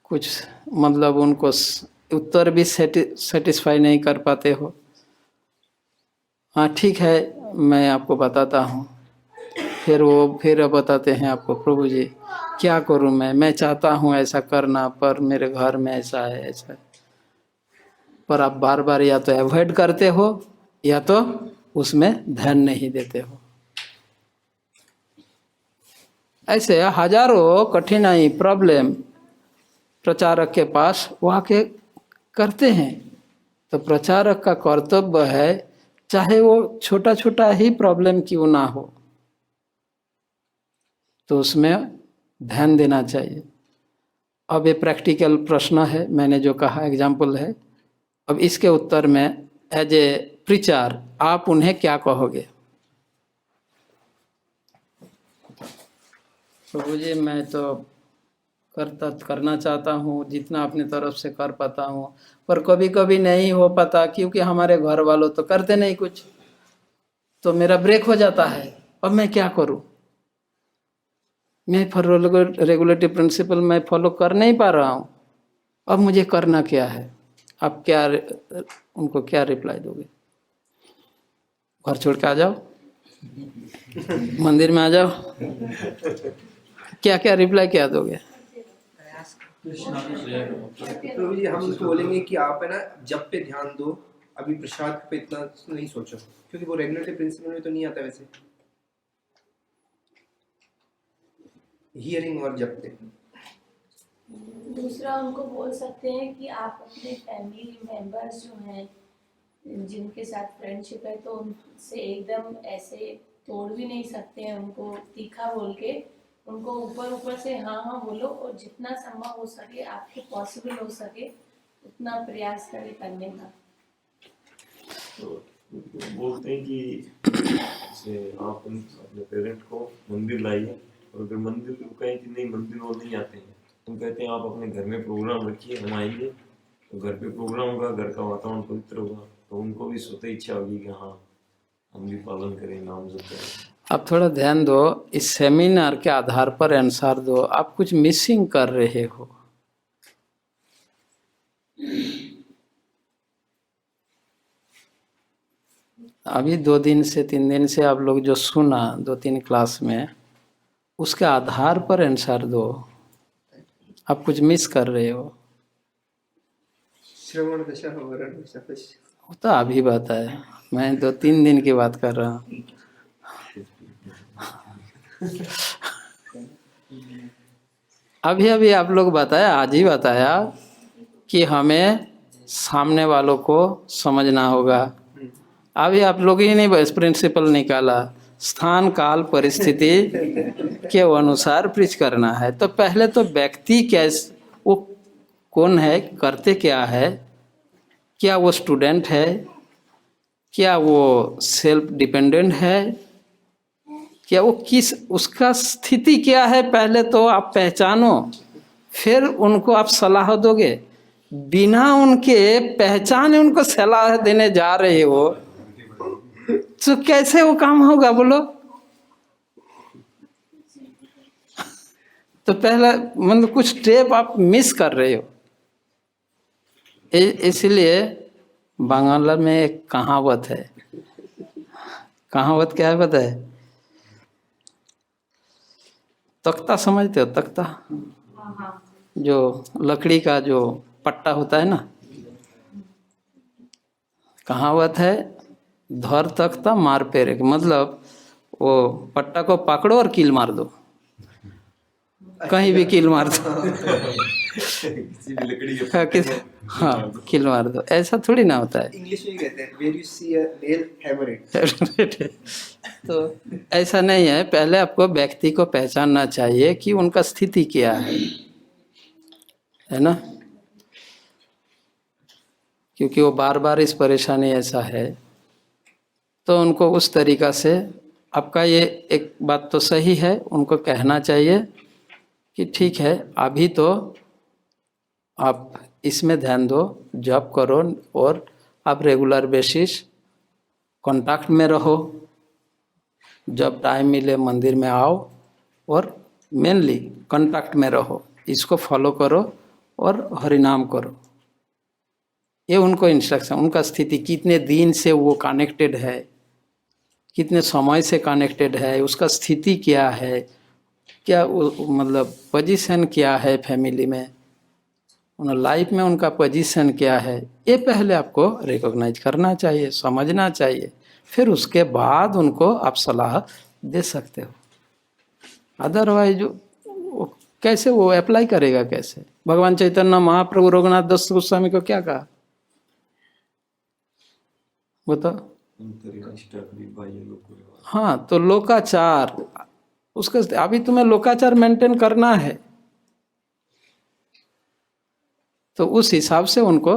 कुछ मतलब उनको उत्तर भी सेटिस्फाई नहीं कर पाते हो। हाँ ठीक है, मैं आपको बताता हूँ। फिर बताते हैं आपको, प्रभु जी क्या करूँ मैं चाहता हूँ ऐसा करना, पर मेरे घर में ऐसा है। पर आप बार बार या तो अवॉइड करते हो या तो उसमें ध्यान नहीं देते हो। ऐसे हजारों कठिनाई, प्रॉब्लम प्रचारक के पास वो आके करते हैं। तो प्रचारक का कर्तव्य है, चाहे वो छोटा छोटा ही प्रॉब्लम क्यों ना हो, तो उसमें ध्यान देना चाहिए। अब ये प्रैक्टिकल प्रश्न है, मैंने जो कहा एग्जाम्पल है। अब इसके उत्तर में एज ए प्रीचर आप उन्हें क्या कहोगे? प्रभु जी मैं तो करना चाहता हूँ, जितना अपनी तरफ से कर पाता हूँ, पर कभी कभी नहीं हो पाता क्योंकि हमारे घर वालों तो करते नहीं कुछ, तो मेरा ब्रेक हो जाता है। अब मैं क्या करूँ? मैं रेगुलेटरी प्रिंसिपल मैं फॉलो कर नहीं पा रहा हूँ, अब मुझे करना क्या है? आप क्या उनको क्या रिप्लाई दोगे? घर छोड़ के आ जाओ, मंदिर में आ जाओ, क्या क्या रिप्लाई क्या दोगे? प्रभु जी हम उनको बोलेंगे कि आप है ना जब पे ध्यान दो, अभी प्रसाद पे इतना नहीं सोचो, क्योंकि वो रेगुलेटरी प्रिंसिपल में तो नहीं आता वैसे। हियरिंग और जब पे। दूसरा उनको बोल सकते हैं कि आप अपने फैमिली मेंबर्स जो हैं जिनके साथ फ्रेंडशिप है तो उनसे एकदम ऐसे तोड़ भी नहीं सकते हैं, उनको तीखा बोल के उनको ऊपर ऊपर से हाँ हाँ बोलो, और जितना संभव हो सके आपके पॉसिबल हो सके उतना प्रयास करें करने का। तो बोलते हैं कि जैसे आप अपने पेरेंट को मंदिर लाइए, और अगर मंदिर को कहें कि नहीं मंदिर वो नहीं आते हैं, तुम कहते हैं आप अपने घर में प्रोग्राम रखिए, हम आएंगे, तो घर पे प्रोग्राम होगा, घर का वातावरण पवित्र होगा, तो उनको भी स्वतः इच्छा होगी कि हाँ हम भी पालन करें, नाम जप करें। आप थोड़ा ध्यान दो, इस सेमिनार के आधार पर आंसर दो, आप कुछ मिसिंग कर रहे हो। अभी 2 दिन से 3 दिन से आप लोग जो सुना 2-3 क्लास में, उसके आधार पर आंसर दो, आप कुछ मिस कर रहे हो। श्रवण दशा वरण दशा वो तो अभी बात है, मैं 2-3 दिन की बात कर रहा हूँ। अभी अभी आप लोग बताया, आज ही बताया कि हमें सामने वालों को समझना होगा। अभी आप लोग ही नहीं बस प्रिंसिपल निकाला, स्थान काल परिस्थिति के अनुसार प्रीच करना है। तो पहले तो व्यक्ति कैसे, वो कौन है, करते क्या है, क्या वो स्टूडेंट है, क्या वो सेल्फ डिपेंडेंट है, क्या वो किस, उसका स्थिति क्या है, पहले तो आप पहचानो, फिर उनको आप सलाह दोगे। बिना उनके पहचाने उनको सलाह देने जा रहे हो तो कैसे वो काम होगा बोलो? तो पहला मतलब कुछ स्टेप आप मिस कर रहे हो। इसलिए बांग्ला में एक कहावत है, कहावत क्या है पता है? तख्ता समझते हो? तख्ता जो लकड़ी का जो पट्टा होता है ना, कहावत है धर तख्ता मार पेरे, मतलब वो पट्टा को पकड़ो और कील मार दो, कहीं भी कील मार दो। किसी भी लकड़ी के हाँ कील मार दो, ऐसा थोड़ी ना होता है। इंग्लिश में कहते हैं where you see a nail hammer it। तो ऐसा नहीं है, पहले आपको व्यक्ति को पहचानना चाहिए कि उनका स्थिति क्या है ना, क्योंकि वो बार बार इस परेशानी ऐसा है, तो उनको उस तरीका से, आपका ये एक बात तो सही है, उनको कहना चाहिए कि ठीक है अभी तो आप इसमें ध्यान दो, जॉब करो, और आप रेगुलर बेसिस कांटेक्ट में रहो, जब टाइम मिले मंदिर में आओ, और मेनली कांटेक्ट में रहो, इसको फॉलो करो और हरिनाम करो। ये उनको इंस्ट्रक्शन, उनका स्थिति कितने दिन से वो कनेक्टेड है, कितने समय से कनेक्टेड है, उसका स्थिति क्या है, क्या मतलब पोजीशन क्या है फैमिली में, उन लाइफ में उनका पोजीशन क्या है, ये पहले आपको रिकॉग्नाइज करना चाहिए, समझना चाहिए, फिर उसके बाद उनको आप सलाह दे सकते हो। अदरवाइज कैसे वो अप्लाई करेगा? कैसे? भगवान चैतन्य महाप्रभु रघुनाथ दास गोस्वामी को क्या कहा वो तो, हाँ, तो लोकाचार उसका अभी तुम्हें लोकाचार मेंटेन करना है, तो उस हिसाब से उनको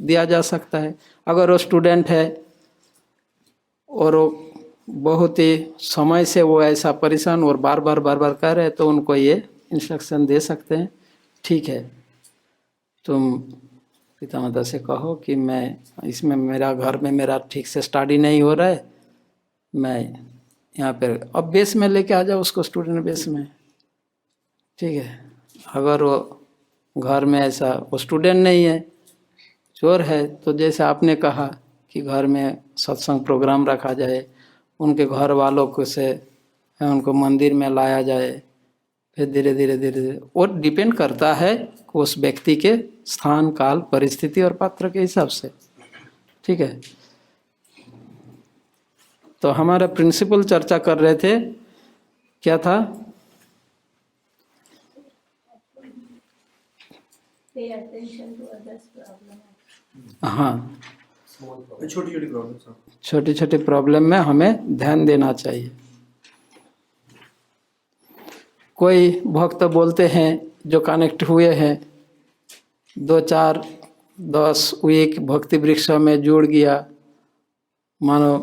दिया जा सकता है। अगर वो स्टूडेंट है और वो बहुत ही समय से वो ऐसा परेशान और बार बार कर रहे हैं, तो उनको ये इंस्ट्रक्शन दे सकते हैं, ठीक है तुम पितामाता से कहो कि मैं इसमें मेरा घर में मेरा ठीक से स्टडी नहीं हो रहा है, मैं यहाँ पर अब बेस में लेके आ जाओ उसको, स्टूडेंट बेस में, ठीक है। अगर वो घर में ऐसा वो स्टूडेंट नहीं है, चोर है, तो जैसे आपने कहा कि घर में सत्संग प्रोग्राम रखा जाए, उनके घर वालों को से उनको मंदिर में लाया जाए, फिर धीरे धीरे वो डिपेंड करता है उस व्यक्ति के स्थान काल परिस्थिति और पात्र के हिसाब से, ठीक है। तो हमारा प्रिंसिपल चर्चा कर रहे थे, क्या था? Pay attention to others' problem. हाँ, छोटी छोटी प्रॉब्लम, छोटी छोटी प्रॉब्लम में हमें ध्यान देना चाहिए। कोई भक्त बोलते हैं जो कनेक्ट हुए हैं, 2 4 10 वीक भक्ति वृक्ष में जुड़ गया, मानो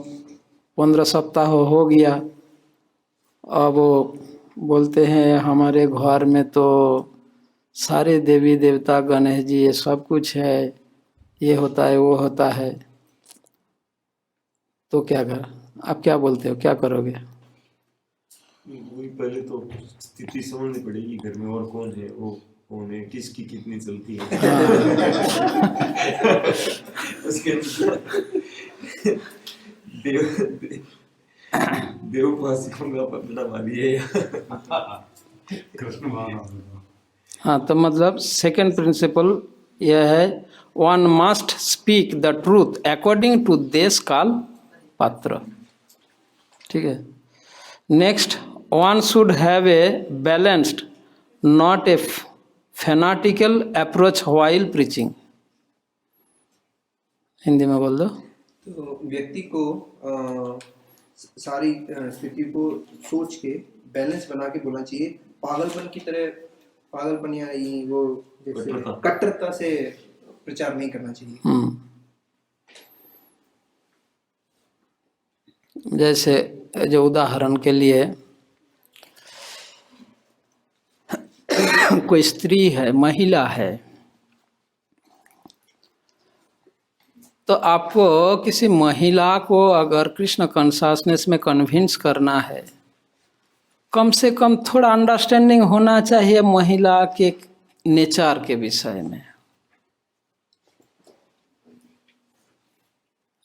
15 सप्ताह हो गया, अब वो बोलते हैं हमारे घर में तो सारे देवी देवता गणेश जी ये सब कुछ है, ये होता है वो होता है, तो क्या कर, आप क्या बोलते हो, क्या करोगे? वही पहले तो स्थिति समझनी पड़ेगी, घर में और कौन है, वो कौन है, किसकी कितनी चलती है। उसके देव पासिकों का पतला मारी है। कृष्ण भगवान। हाँ, तो मतलब सेकंड प्रिंसिपल यह है, one must speak the truth according to देश काल पात्र, ठीक है। Next, one should have a balanced not a fanatical approach while preaching. Hindi में बोल दो। तो व्यक्ति को सारी स्थिति को सोच के बैलेंस बना के बोलना चाहिए। पागलपन की तरह, पागलपन या वो जैसे कट्टरता से प्रचार नहीं करना चाहिए। जैसे जो उदाहरण के लिए कोई स्त्री है, महिला है, तो आपको किसी महिला को अगर कृष्ण कॉन्शसनेस में कन्विंस करना है, कम से कम थोड़ा अंडरस्टैंडिंग होना चाहिए महिला के नेचर के विषय में,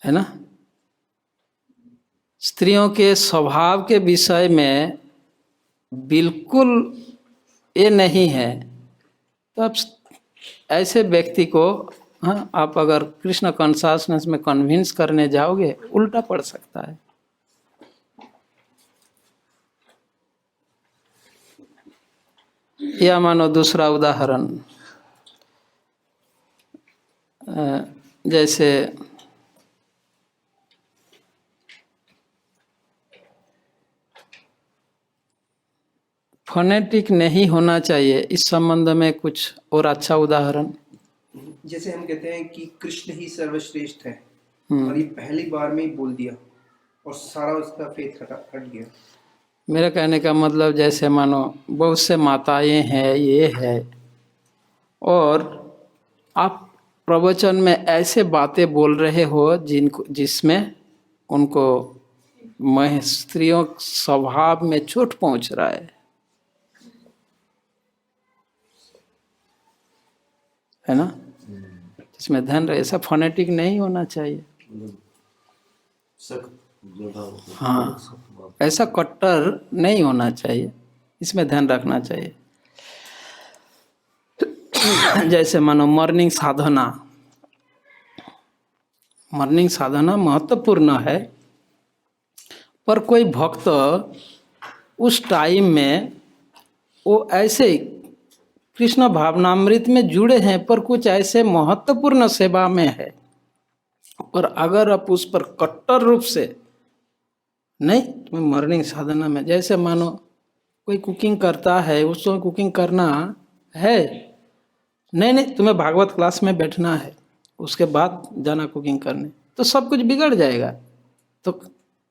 है ना। स्त्रियों के स्वभाव के विषय में बिल्कुल ये नहीं है, तो आप ऐसे व्यक्ति को, हाँ, आप अगर कृष्ण कॉन्शसनेस में कन्विंस करने जाओगे, उल्टा पड़ सकता है। या मानो दूसरा उदाहरण, जैसे फोनेटिक नहीं होना चाहिए, इस संबंध में कुछ और अच्छा उदाहरण? जैसे हम कहते हैं कि कृष्ण ही सर्वश्रेष्ठ है, और ये पहली बार में ही बोल दिया और सारा उसका फेथ हट गया। मेरा कहने का मतलब, जैसे मानो बहुत से माताएं हैं, ये है, और आप प्रवचन में ऐसे बातें बोल रहे हो जिसमें उनको स्त्रियों स्वभाव में चोट पहुंच रहा है ना, इसमें ध्यान रहे, ऐसा फोनेटिक नहीं होना चाहिए। हाँ, ऐसा कट्टर नहीं होना चाहिए, इसमें ध्यान रखना चाहिए। जैसे मानो मॉर्निंग साधना महत्वपूर्ण है, पर कोई भक्त उस टाइम में वो ऐसे कृष्ण भावनामृत में जुड़े हैं, पर कुछ ऐसे महत्वपूर्ण सेवा में है, और अगर आप उस पर कट्टर रूप से नहीं, मॉर्निंग साधना में, जैसे मानो कोई कुकिंग करता है, उसको कुकिंग करना है, नहीं तुम्हें भागवत क्लास में बैठना है, उसके बाद जाना कुकिंग करने, तो सब कुछ बिगड़ जाएगा। तो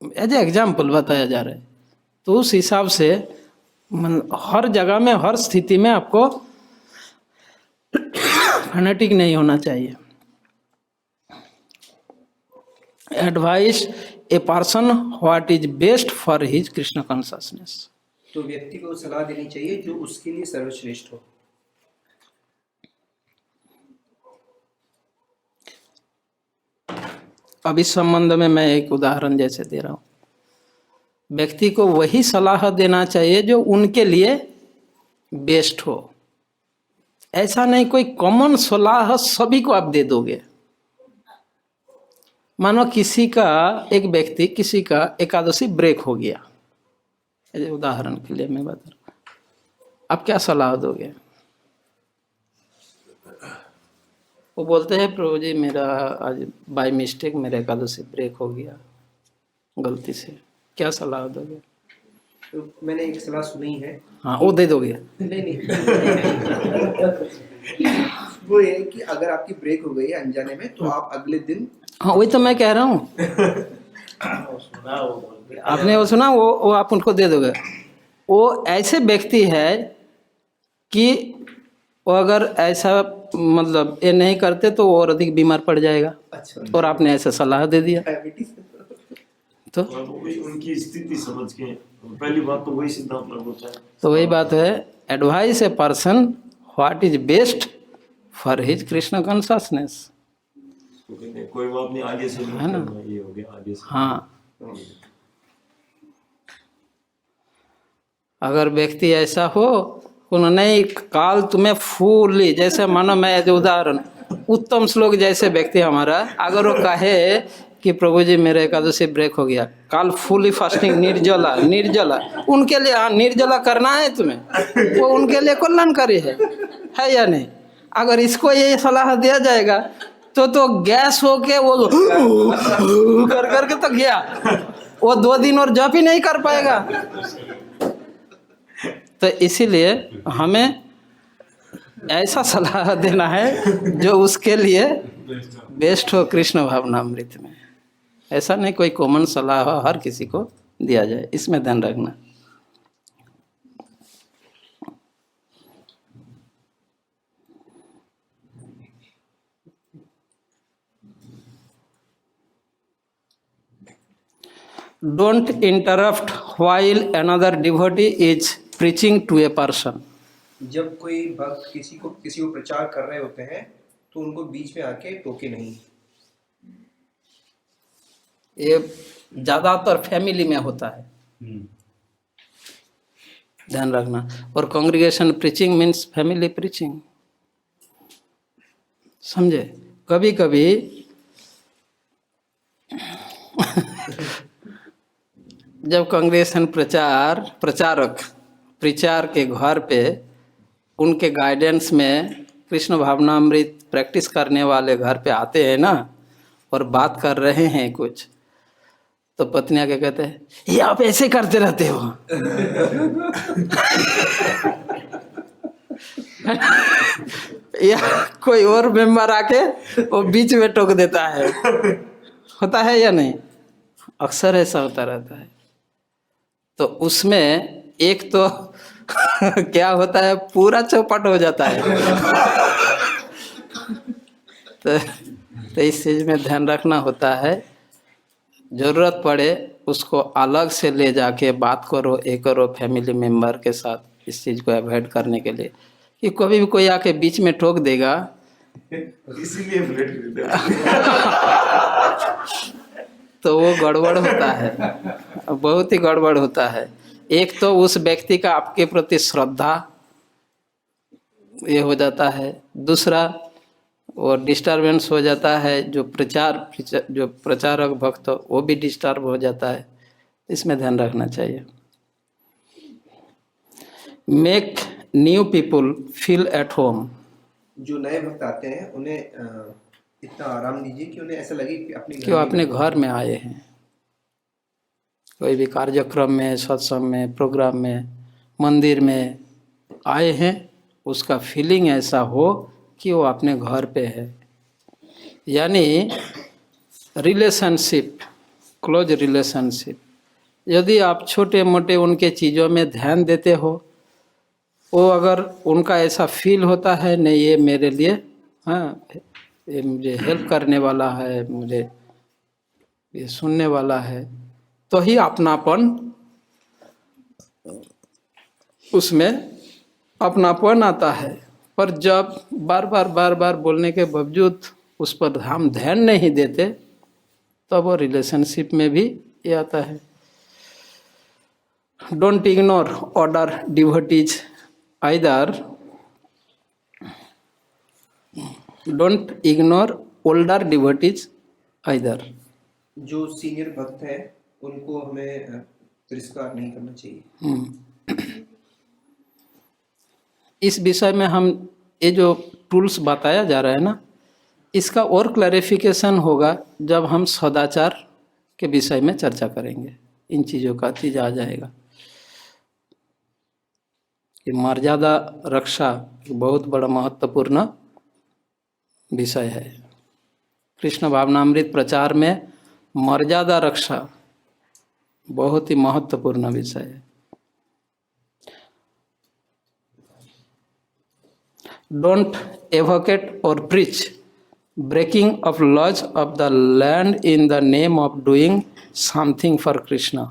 एज ए एग्जाम्पल बताया जा रहा है। तो उस हिसाब से हर जगह में, हर स्थिति में आपको फैनेटिक नहीं होना चाहिए। Advice a person what is best for his Krishna consciousness. तो व्यक्ति को सलाह देनी चाहिए जो उसके लिए सर्वश्रेष्ठ हो। अब इस संबंध में मैं एक उदाहरण जैसे दे रहा हूँ, व्यक्ति को वही सलाह देना चाहिए जो उनके लिए बेस्ट हो। ऐसा नहीं कोई कॉमन सलाह सभी को आप दे दोगे। मानो किसी का, एक व्यक्ति, किसी का एकादशी ब्रेक हो गया, उदाहरण के लिए मैं बता रहा हूँ, आप क्या सलाह दोगे? वो बोलते हैं प्रभु जी मेरा आज बाय मिस्टेक मेरा एकादशी ब्रेक हो गया गलती से, क्या सलाह दोगे? तो मैंने एक सलाह सुनी है। हाँ, वो दे दोगे? नहीं वो ये कि अगर आपकी ब्रेक हो गई है अनजाने में, तो आप अगले दिन। हाँ, वही तो मैं कह रहा हूँ। आपने वो सुना, वो आप उनको दे दोगे। वो ऐसे व्यक्ति है कि वो अगर ऐसा मतलब ये नहीं करते तो और अधिक बीमार पड़ जाएगा। अच्छा। और आपने ऐसा सलाह दे दिया तो वही उनकी स्थिति समझ के, पहली बात तो वही सिद्धांत लागू होता है। तो वही बात है, advice a person what is best for his Krishna consciousness. तो कहते हैं कोई बात नहीं, आगे से है ना? ये हो गया आगे से। हाँ, अगर व्यक्ति ऐसा हो उन्होंने काल तुम्हें फूली, जैसे मानो मैं जो उदाहरण, उत्तम श्लोक जैसे व्यक्ति हमारा, अगर वो कहे कि प्रभु जी मेरा एकादशी ब्रेक हो गया, काल फुली फास्टिंग, निर्जला निर्जला, उनके लिए हाँ निर्जला करना है तुम्हें, वो उनके लिए कल्याणकारी है या नहीं? अगर इसको ये सलाह दिया जाएगा तो गैस होके वो कर करके तो गया, वो 2 दिन और जप ही नहीं कर पाएगा। तो इसीलिए हमें ऐसा सलाह देना है जो उसके लिए बेस्ट हो कृष्ण भावनामृत में। ऐसा नहीं कोई कॉमन सलाह हर किसी को दिया जाए, इसमें ध्यान रखना। Don't interrupt while another devotee is preaching to a person. जब कोई भक्त किसी को प्रचार कर रहे होते हैं तो उनको बीच में आके टोके नहीं। ये ज्यादातर फैमिली में होता है, ध्यान रखना। और congregation preaching means family preaching, समझे? कभी कभी जब कांग्रेगेशन प्रचार के घर पे उनके गाइडेंस में कृष्ण भावनामृत प्रैक्टिस करने वाले घर पे आते हैं ना, और बात कर रहे हैं कुछ, तो पत्नियां क्या कहते हैं, ये आप ऐसे करते रहते हो। या कोई और मेंबर आके वो बीच में टोक देता है, होता है या नहीं? अक्सर ऐसा होता रहता है। तो उसमें एक तो क्या होता है, पूरा चौपट हो जाता है। तो इस चीज में ध्यान रखना होता है, जरूरत पड़े उसको अलग से ले जाके बात करो, करो फैमिली मेंबर के साथ, इस चीज को अवॉइड करने के लिए। कि कभी भी कोई आके बीच में ठोक देगा, इसीलिए फ्लैट खरीदे तो वो गड़बड़ होता है, बहुत ही गड़बड़ होता है। एक तो उस व्यक्ति का आपके प्रति श्रद्धा ये हो जाता है, दूसरा वो डिस्टर्बेंस हो जाता है, जो प्रचारक भक्त वो भी डिस्टर्ब हो जाता है। इसमें ध्यान रखना चाहिए। Make new people feel at home. जो नए भक्त आते हैं उन्हें इतना आराम दीजिए कि उन्हें ऐसा लगे कि अपने घर में आए हैं। कोई भी कार्यक्रम में, सत्संग में, प्रोग्राम में मंदिर में आए हैं उसका फीलिंग ऐसा हो कि वो अपने घर पे है। यानी रिलेशनशिप, क्लोज रिलेशनशिप। यदि आप छोटे मोटे उनके चीज़ों में ध्यान देते हो, वो अगर उनका ऐसा फील होता है नहीं ये मेरे लिए, हाँ ये मुझे हेल्प करने वाला है, मुझे ये सुनने वाला है, तो ही अपनापन, उसमें अपनापन आता है। पर जब बार बार बोलने के बावजूद उस पर हम ध्यान नहीं देते तब वो रिलेशनशिप में भी ये आता है। Don't ignore order devotees either, don't ignore older devotees either. जो सीनियर भक्त है उनको हमें तिरस्कार नहीं करना चाहिए। इस विषय में हम ये जो टूल्स बताया जा रहा है ना, इसका और क्लैरिफिकेशन होगा जब हम सदाचार के विषय में चर्चा करेंगे। इन चीज़ों का चीज़ आ जाएगा कि मर्यादा रक्षा एक बहुत बड़ा महत्वपूर्ण विषय है। कृष्ण भावनामृत प्रचार में मर्यादा रक्षा बहुत ही महत्वपूर्ण विषय है। Don't advocate or preach breaking of laws of the land in the name of doing something for Krishna.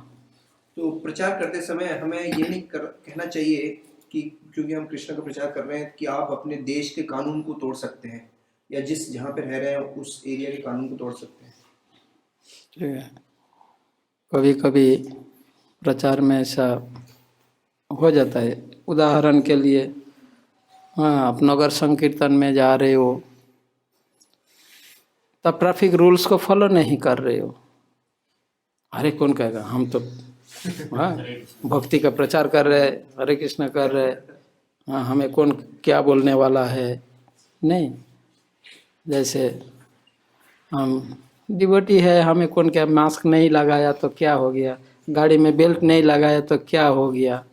तो प्रचार करते समय हमें ये नहीं कहना चाहिए कि क्योंकि हम कृष्ण का प्रचार कर रहे हैं कि आप अपने देश के कानून को तोड़ सकते हैं या जिस जहाँ पे रह रहे हैं उस एरिया के कानून को तोड़ सकते हैं। ठीक है, कभी कभी प्रचार में ऐसा हो जाता है। उदाहरण के लिए, हाँ आप नगर संकीर्तन में जा रहे हो तब ट्रैफिक रूल्स को फॉलो नहीं कर रहे हो। अरे कौन कहेगा, हम तो हाँ भक्ति का प्रचार कर रहे, हरे कृष्ण कर रहे, हाँ हमें कौन क्या बोलने वाला है। नहीं, जैसे हम डिवोटी है, हमें कौन क्या, मास्क नहीं लगाया तो क्या हो गया, गाड़ी में बेल्ट नहीं लगाया तो क्या हो गया।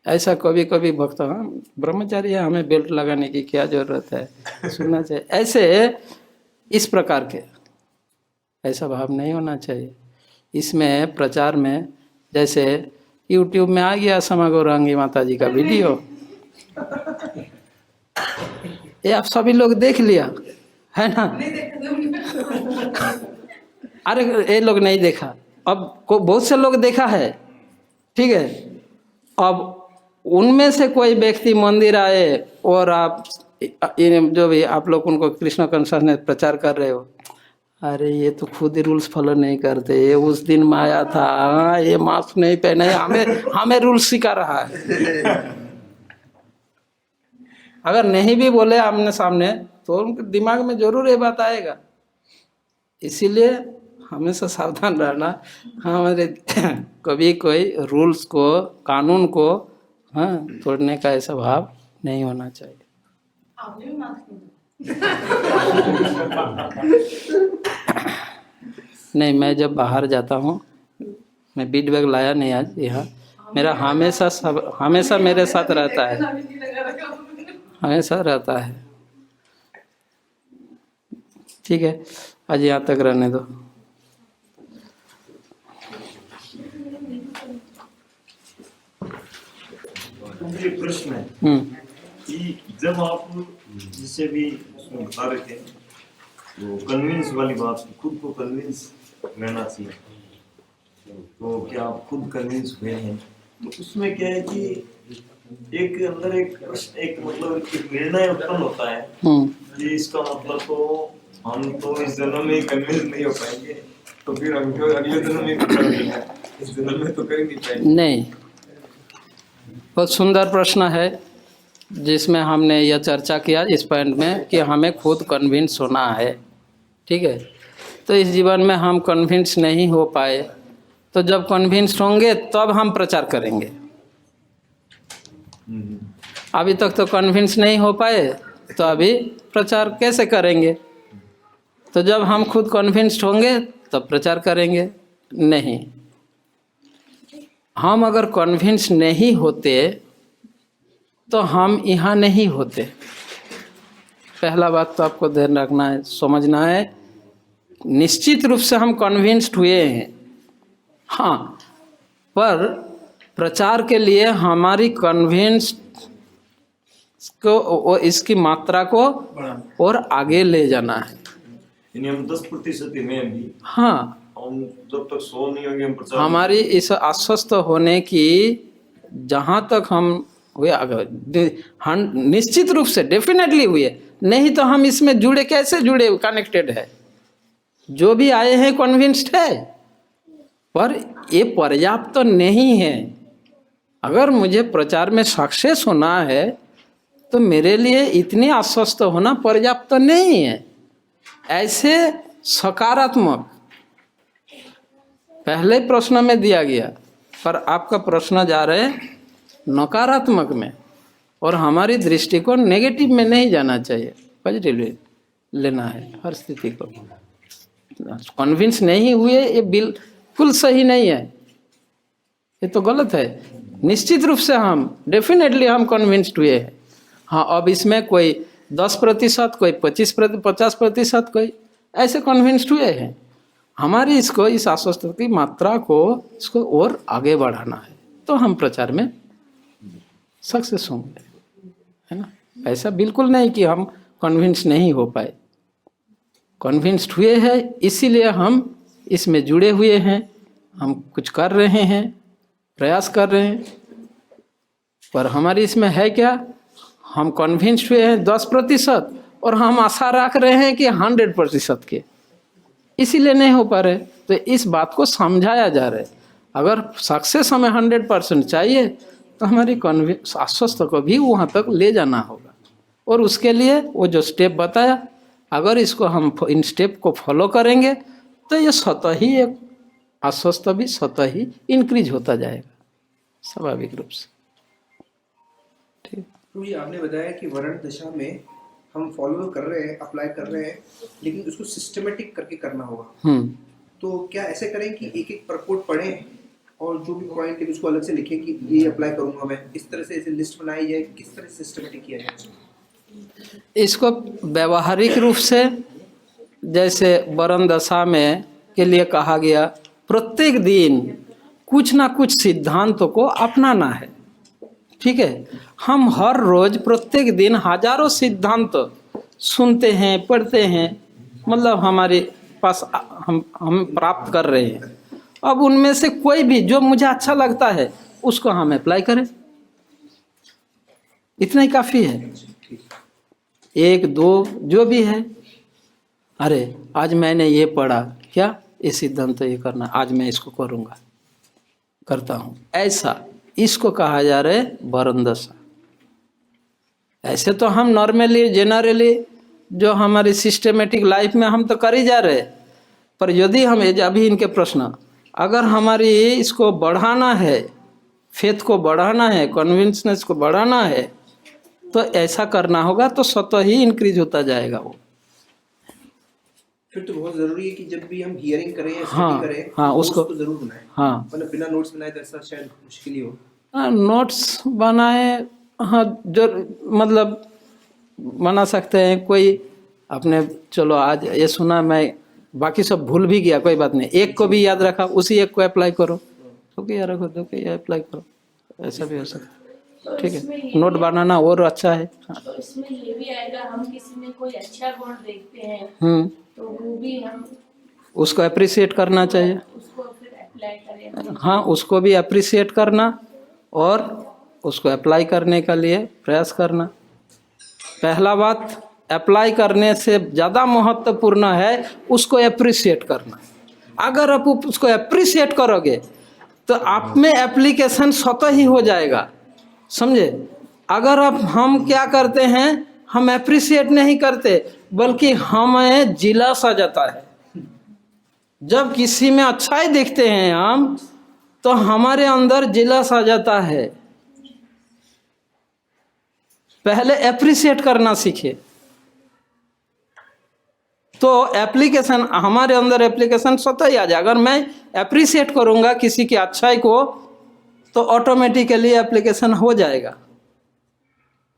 ऐसा कभी कभी भक्त, हाँ ब्रह्मचारी है, हमें बेल्ट लगाने की क्या जरूरत है, सुनना चाहिए। ऐसे इस प्रकार के ऐसा भाव नहीं होना चाहिए। इसमें प्रचार में जैसे YouTube में आ गया समा गौरांगी माता जी का वीडियो, ये आप सभी लोग देख लिया है ना। अरे ये लोग नहीं देखा, अब बहुत से लोग देखा है, ठीक है। अब उनमें से कोई व्यक्ति मंदिर आए और आप जो भी आप लोग उनको कृष्ण कॉन्शियसनेस प्रचार कर रहे हो, अरे ये तो खुद ही रूल्स फॉलो नहीं करते, ये उस दिन में आया था, हाँ ये मास्क नहीं पहने, हमें रूल्स सिखा रहा है। अगर नहीं भी बोले आमने सामने तो उनके दिमाग में जरूर ये बात आएगा। इसीलिए हमेशा सावधान रहना। हमारे कभी कोई रूल्स को, कानून को हाँ तोड़ने का ऐसा भाव नहीं होना चाहिए। आपने भी मास्क नहीं, मैं जब बाहर जाता हूँ, मैं बीट बैग लाया नहीं आज यहाँ, मेरा हमेशा मेरे साथ रहता है, हमेशा रहता है। ठीक है, आज यहाँ तक रहने दो। ये प्रश्न है कि जब आप जिसे भी उसमें बता रहे थे तो कन्विंस वाली बात, खुद को कन्विंस रहना चाहिए, तो क्या आप खुद कन्विंस हुए हैं? तो उसमें क्या है कि एक अंदर एक प्रश्न, एक मतलब एक निर्णय उत्पन्न होता है कि इसका मतलब तो हम तो इस जन्म में कन्विंस नहीं हो पाएंगे, तो फिर हम क्यों अगले जन्म में कर लेंगे, इस जन्म में तो कर ही नहीं पाएंगे। नहीं, बहुत सुंदर प्रश्न है जिसमें हमने यह चर्चा किया इस पॉइंट में कि हमें खुद कन्विंस होना है। ठीक है, तो इस जीवन में हम कन्विंस नहीं हो पाए, तो जब कन्विंस होंगे तब हम प्रचार करेंगे। अभी तक तो कन्विंस नहीं हो पाए तो अभी प्रचार कैसे करेंगे? तो जब हम खुद कन्विंस्ड होंगे तब प्रचार करेंगे। नहीं, हम अगर कन्विंस नहीं होते तो हम यहाँ नहीं होते। पहला बात तो आपको ध्यान रखना है, समझना है। निश्चित रूप से हम कन्विंस्ड हुए हैं, हाँ, पर प्रचार के लिए हमारी कन्विंस को इसकी मात्रा को और आगे ले जाना है। यानी हम 10% में अभी, हाँ, हम जब तक 100 नहीं होंगे हम प्रचार हमारी इस आश्वस्त होने की जहाँ तक हम हुए, अगर निश्चित रूप से डेफिनेटली हुए, नहीं तो हम इसमें जुड़े, कैसे जुड़े, कनेक्टेड है। जो भी आए हैं कन्विंस्ड है, पर ये पर्याप्त तो नहीं है। अगर मुझे प्रचार में सक्सेस होना है तो मेरे लिए इतनी आश्वस्त होना पर्याप्त तो नहीं है। ऐसे सकारात्मक पहले प्रश्न में दिया गया, पर आपका प्रश्न जा रहे नकारात्मक में, और हमारी दृष्टि को नेगेटिव में नहीं जाना चाहिए, पॉजिटिव लेना है हर स्थिति को। कन्विंस नहीं हुए ये बिल्कुल सही नहीं है, ये तो गलत है। निश्चित रूप से हम डेफिनेटली हम कन्विंस्ड हुए हैं। हाँ, अब इसमें कोई 10%, कोई 50%, कोई ऐसे कन्विंस्ड हुए हैं। हमारी इसको, इस आश्वस्त की मात्रा को, इसको और आगे बढ़ाना है, तो हम प्रचार में सक्सेस होंगे, है ना। ऐसा बिल्कुल नहीं कि हम कन्विंस नहीं हो पाए, कन्विंस्ड हुए हैं, इसीलिए हम इसमें जुड़े हुए हैं, हम कुछ कर रहे हैं, प्रयास कर रहे हैं। पर हमारी इसमें है क्या, हम कन्विंस्ड हुए हैं 10% और हम आशा रख रहे हैं कि 100% के, इसीलिए नहीं हो पा रहे। तो इस बात को समझाया जा रहा है। अगर सक्सेस हमें 100% चाहिए तो हमारी आश्वस्त को भी वहाँ तक ले जाना होगा, और उसके लिए वो जो स्टेप बताया, अगर इसको हम इन स्टेप को फॉलो करेंगे तो ये स्वतः ही एक आश्वस्त भी स्वतः ही इंक्रीज होता जाएगा, स्वाभाविक रूप से। ठीक। तो ये आपने बताया कि वर्ण दशा में हम फॉलो कर रहे हैं, अप्लाई कर रहे हैं, लेकिन उसको सिस्टमेटिक करके करना होगा। तो क्या ऐसे करें कि एक एक प्रपोर्ट पढ़ें और जो भी पॉइंट है उसको अलग से लिखें कि ये अप्लाई करूंगा मैं, इस तरह से ऐसे लिस्ट बनाई जाए, किस तरह सिस्टमेटिक किया जाए? इसको व्यवहारिक रूप से, जैसे वर्ण दशा में के लिए कहा गया, प्रत्येक दिन कुछ ना कुछ सिद्धांतों को अपनाना है। ठीक है, हम हर रोज प्रत्येक दिन हजारों सिद्धांत सुनते हैं, पढ़ते हैं, मतलब हमारे पास हम प्राप्त कर रहे हैं। अब उनमें से कोई भी जो मुझे अच्छा लगता है उसको हम अप्लाई करें, इतना ही काफ़ी है। 1, 2 जो भी है, अरे आज मैंने ये पढ़ा, क्या ये सिद्धांत तो ये करना, आज मैं इसको करूँगा, करता हूँ, ऐसा इसको कहा जा रहा है वर्ण दशा। ऐसे तो हम नॉर्मली जनरली जो हमारी सिस्टमेटिक लाइफ में हम तो कर ही जा रहे, पर यदि हम अभी इनके प्रश्न, अगर हमारी इसको बढ़ाना है, फेथ को बढ़ाना है, कन्विंसनेस को बढ़ाना है, तो ऐसा करना होगा, तो स्वतः ही इंक्रीज होता जाएगा वो। फिर तो बहुत जरूरी है कि जब भी हम हियरिंग करें या स्टडी करें, हाँ, उसको जरूर बनाएं। हाँ, मतलब बिना नोट्स बनाए तो ऐसा शायद मुश्किल ही हो। नोट्स बनाए, हाँ, जो मतलब बना सकते हैं। कोई अपने, चलो आज ये सुना, मैं बाकी सब भूल भी गया, कोई बात नहीं, एक को भी याद रखा, उसी एक को अप्लाई करो, तो क्या रखो, तो क्या अप्लाई करो, ऐसा भी हो सकता है। ठीक है, नोट बनाना और अच्छा है। तो इसमें ये भी आएगा, हम किसी में कोई अच्छा गुण देखते हैं तो वो भी हम उसको अप्रिशिएट करना चाहिए, उसको फिर अप्लाई करें। हाँ, उसको भी अप्रिशिएट करना और उसको अप्लाई करने के लिए प्रयास करना। पहला बात, अप्लाई करने से ज़्यादा महत्वपूर्ण है उसको अप्रिशिएट करना। अगर आप उसको अप्रिशिएट करोगे तो आप में एप्लीकेशन स्वतः ही हो जाएगा, समझे। अगर अब हम क्या करते हैं, हम अप्रिशिएट नहीं करते, बल्कि हमें जिला सा जाता है। जब किसी में अच्छाई देखते हैं हम, तो हमारे अंदर जिला सा जाता है। पहले अप्रिशिएट करना सीखे, तो एप्लीकेशन हमारे अंदर, एप्लीकेशन स्वतः ही आ जाए। अगर मैं अप्रिशिएट करूंगा किसी की अच्छाई को, तो ऑटोमेटिकली एप्लीकेशन हो जाएगा।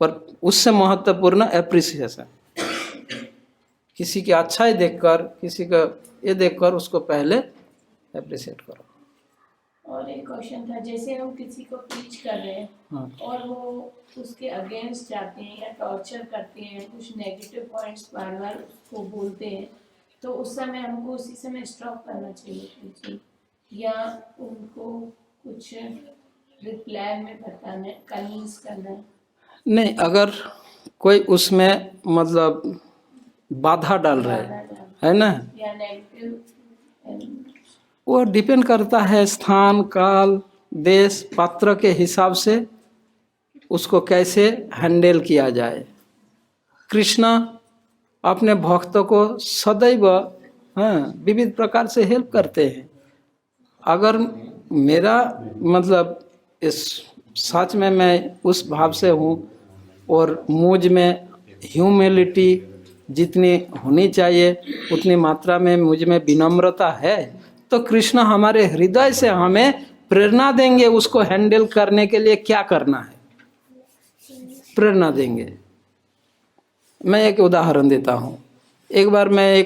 पर उससे महत्वपूर्ण एप्रिसिएशन। किसी की अच्छाई देखकर, किसी का ये देखकर उसको पहले एप्रिशिएट करो। और एक क्वेश्चन था, जैसे हम किसी को टीच कर रहे हैं हाँ। और वो उसके अगेंस्ट जाते हैं या टॉर्चर करते हैं, कुछ नेगेटिव पॉइंट्स बार बार उसको बोलते हैं, तो उस समय हमको उसी समय स्टॉप करना चाहिए टीचिंग, या उनको कुछ रिप्लाई में बताना है, कन्विंस करना है? नहीं, अगर कोई उसमें मतलब बाधा डाल रहा है ना, या नेगेटिव, वो डिपेंड करता है स्थान, काल, देश, पात्र के हिसाब से उसको कैसे हैंडल किया जाए। कृष्ण अपने भक्तों को सदैव विविध प्रकार से हेल्प करते हैं। अगर मेरा मतलब इस सच में मैं उस भाव से हूँ और मुझ में ह्यूमिलिटी जितनी होनी चाहिए उतनी मात्रा में मुझ में विनम्रता है, तो कृष्ण हमारे हृदय से हमें प्रेरणा देंगे उसको हैंडल करने के लिए क्या करना है, प्रेरणा देंगे। मैं एक उदाहरण देता हूँ। एक बार मैं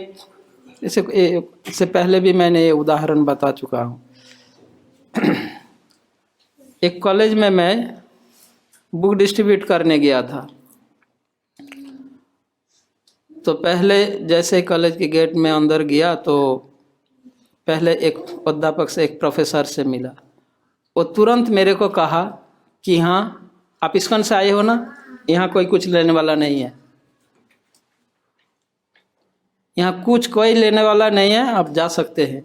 इससे पहले भी मैंने ये उदाहरण बता चुका हूँ। एक कॉलेज में मैं बुक डिस्ट्रीब्यूट करने गया था। तो पहले जैसे कॉलेज के गेट में अंदर गया तो पहले एक अध्यापक से, एक प्रोफेसर से मिला। वो तुरंत मेरे को कहा कि हाँ आप इस्कॉन से आए हो ना, यहाँ कोई कुछ लेने वाला नहीं है, यहाँ कुछ कोई लेने वाला नहीं है, आप जा सकते हैं,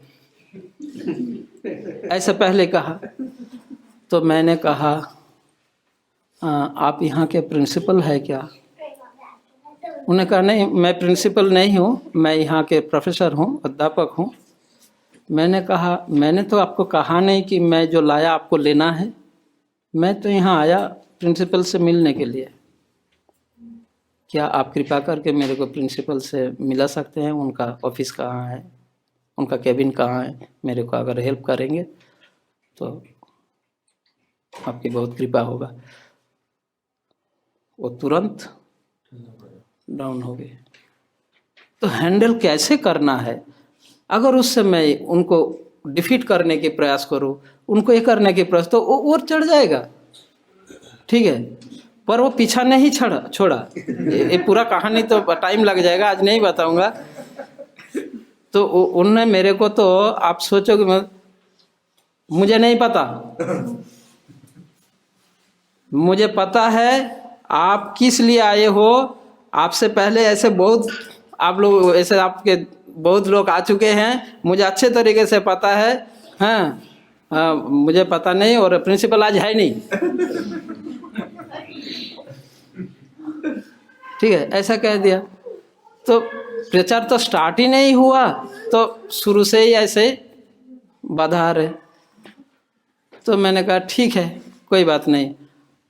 ऐसे पहले कहा। तो मैंने कहा आप यहाँ के प्रिंसिपल है क्या? उन्होंने कहा नहीं, मैं प्रिंसिपल नहीं हूँ, मैं यहाँ के प्रोफेसर हूँ, अध्यापक हूँ। मैंने कहा मैंने तो आपको कहा नहीं कि मैं जो लाया आपको लेना है, मैं तो यहाँ आया प्रिंसिपल से मिलने के लिए। क्या आप कृपा करके मेरे को प्रिंसिपल से मिला सकते हैं? उनका ऑफिस कहाँ है, उनका केबिन कहाँ है? मेरे को अगर हेल्प करेंगे तो आपकी बहुत कृपा होगा। वो तुरंत डाउन हो गए। तो हैंडल कैसे करना है? अगर उस समय उनको डिफीट करने के प्रयास करो, उनको ये करने के प्रयास, तो वो और चढ़ जाएगा, ठीक है, पर वो पीछा नहीं छोड़ा। ये पूरा कहानी तो टाइम लग जाएगा, आज नहीं बताऊंगा। तो उनने मेरे को, तो आप सोचोगे मुझे नहीं पता, मुझे पता है आप किस लिए आए हो। आपसे पहले ऐसे बहुत आप लोग, ऐसे आपके बहुत लोग आ चुके हैं, मुझे अच्छे तरीके से पता है। हाँ, मुझे पता नहीं, और प्रिंसिपल आज है नहीं, ठीक है, ऐसा कह दिया। तो प्रचार तो स्टार्ट ही नहीं हुआ, तो शुरू से ही ऐसे बाधा आ रहे। तो मैंने कहा ठीक है, कोई बात नहीं,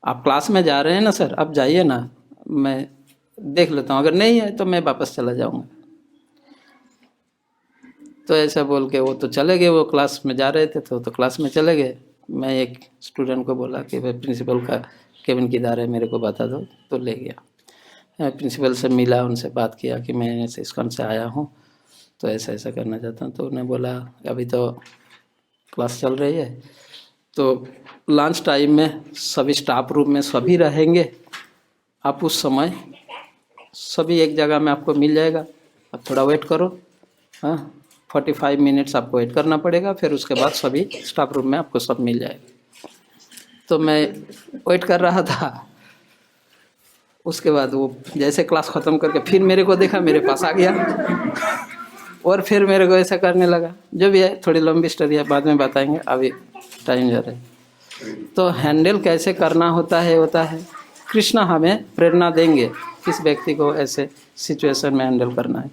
आप क्लास में जा रहे हैं ना सर, आप जाइए ना, मैं देख लेता हूँ, अगर नहीं है तो मैं वापस चला जाऊँगा। तो ऐसा बोल के वो तो चले गए, वो क्लास में जा रहे थे तो क्लास में चले गए। मैं एक स्टूडेंट को बोला कि भाई प्रिंसिपल का केबिन किधर है, मेरे को बता दो, तो ले गया। प्रिंसिपल से मिला, उनसे बात किया कि मैं ऐसे इस्कॉन से आया हूँ, तो ऐसा ऐसा करना चाहता हूँ। तो उन्हें बोला अभी तो क्लास चल रही है, तो लंच टाइम में सभी स्टाफ रूम में सभी रहेंगे, आप उस समय सभी एक जगह में आपको मिल जाएगा, आप थोड़ा वेट करो। हाँ, 45 मिनट्स आपको वेट करना पड़ेगा, फिर उसके बाद सभी स्टाफ रूम में आपको सब मिल जाएगा। तो मैं वेट कर रहा था। उसके बाद वो जैसे क्लास ख़त्म करके फिर मेरे को देखा, मेरे पास आ गया और फिर मेरे को ऐसा करने लगा। जो भी है थोड़ी लंबी स्टोरी है, बाद में बताएंगे, अभी टाइम जा रहा है। तो हैंडल कैसे करना होता है कृष्ण हमें प्रेरणा देंगे किस व्यक्ति को ऐसे सिचुएशन में हैंडल करना है।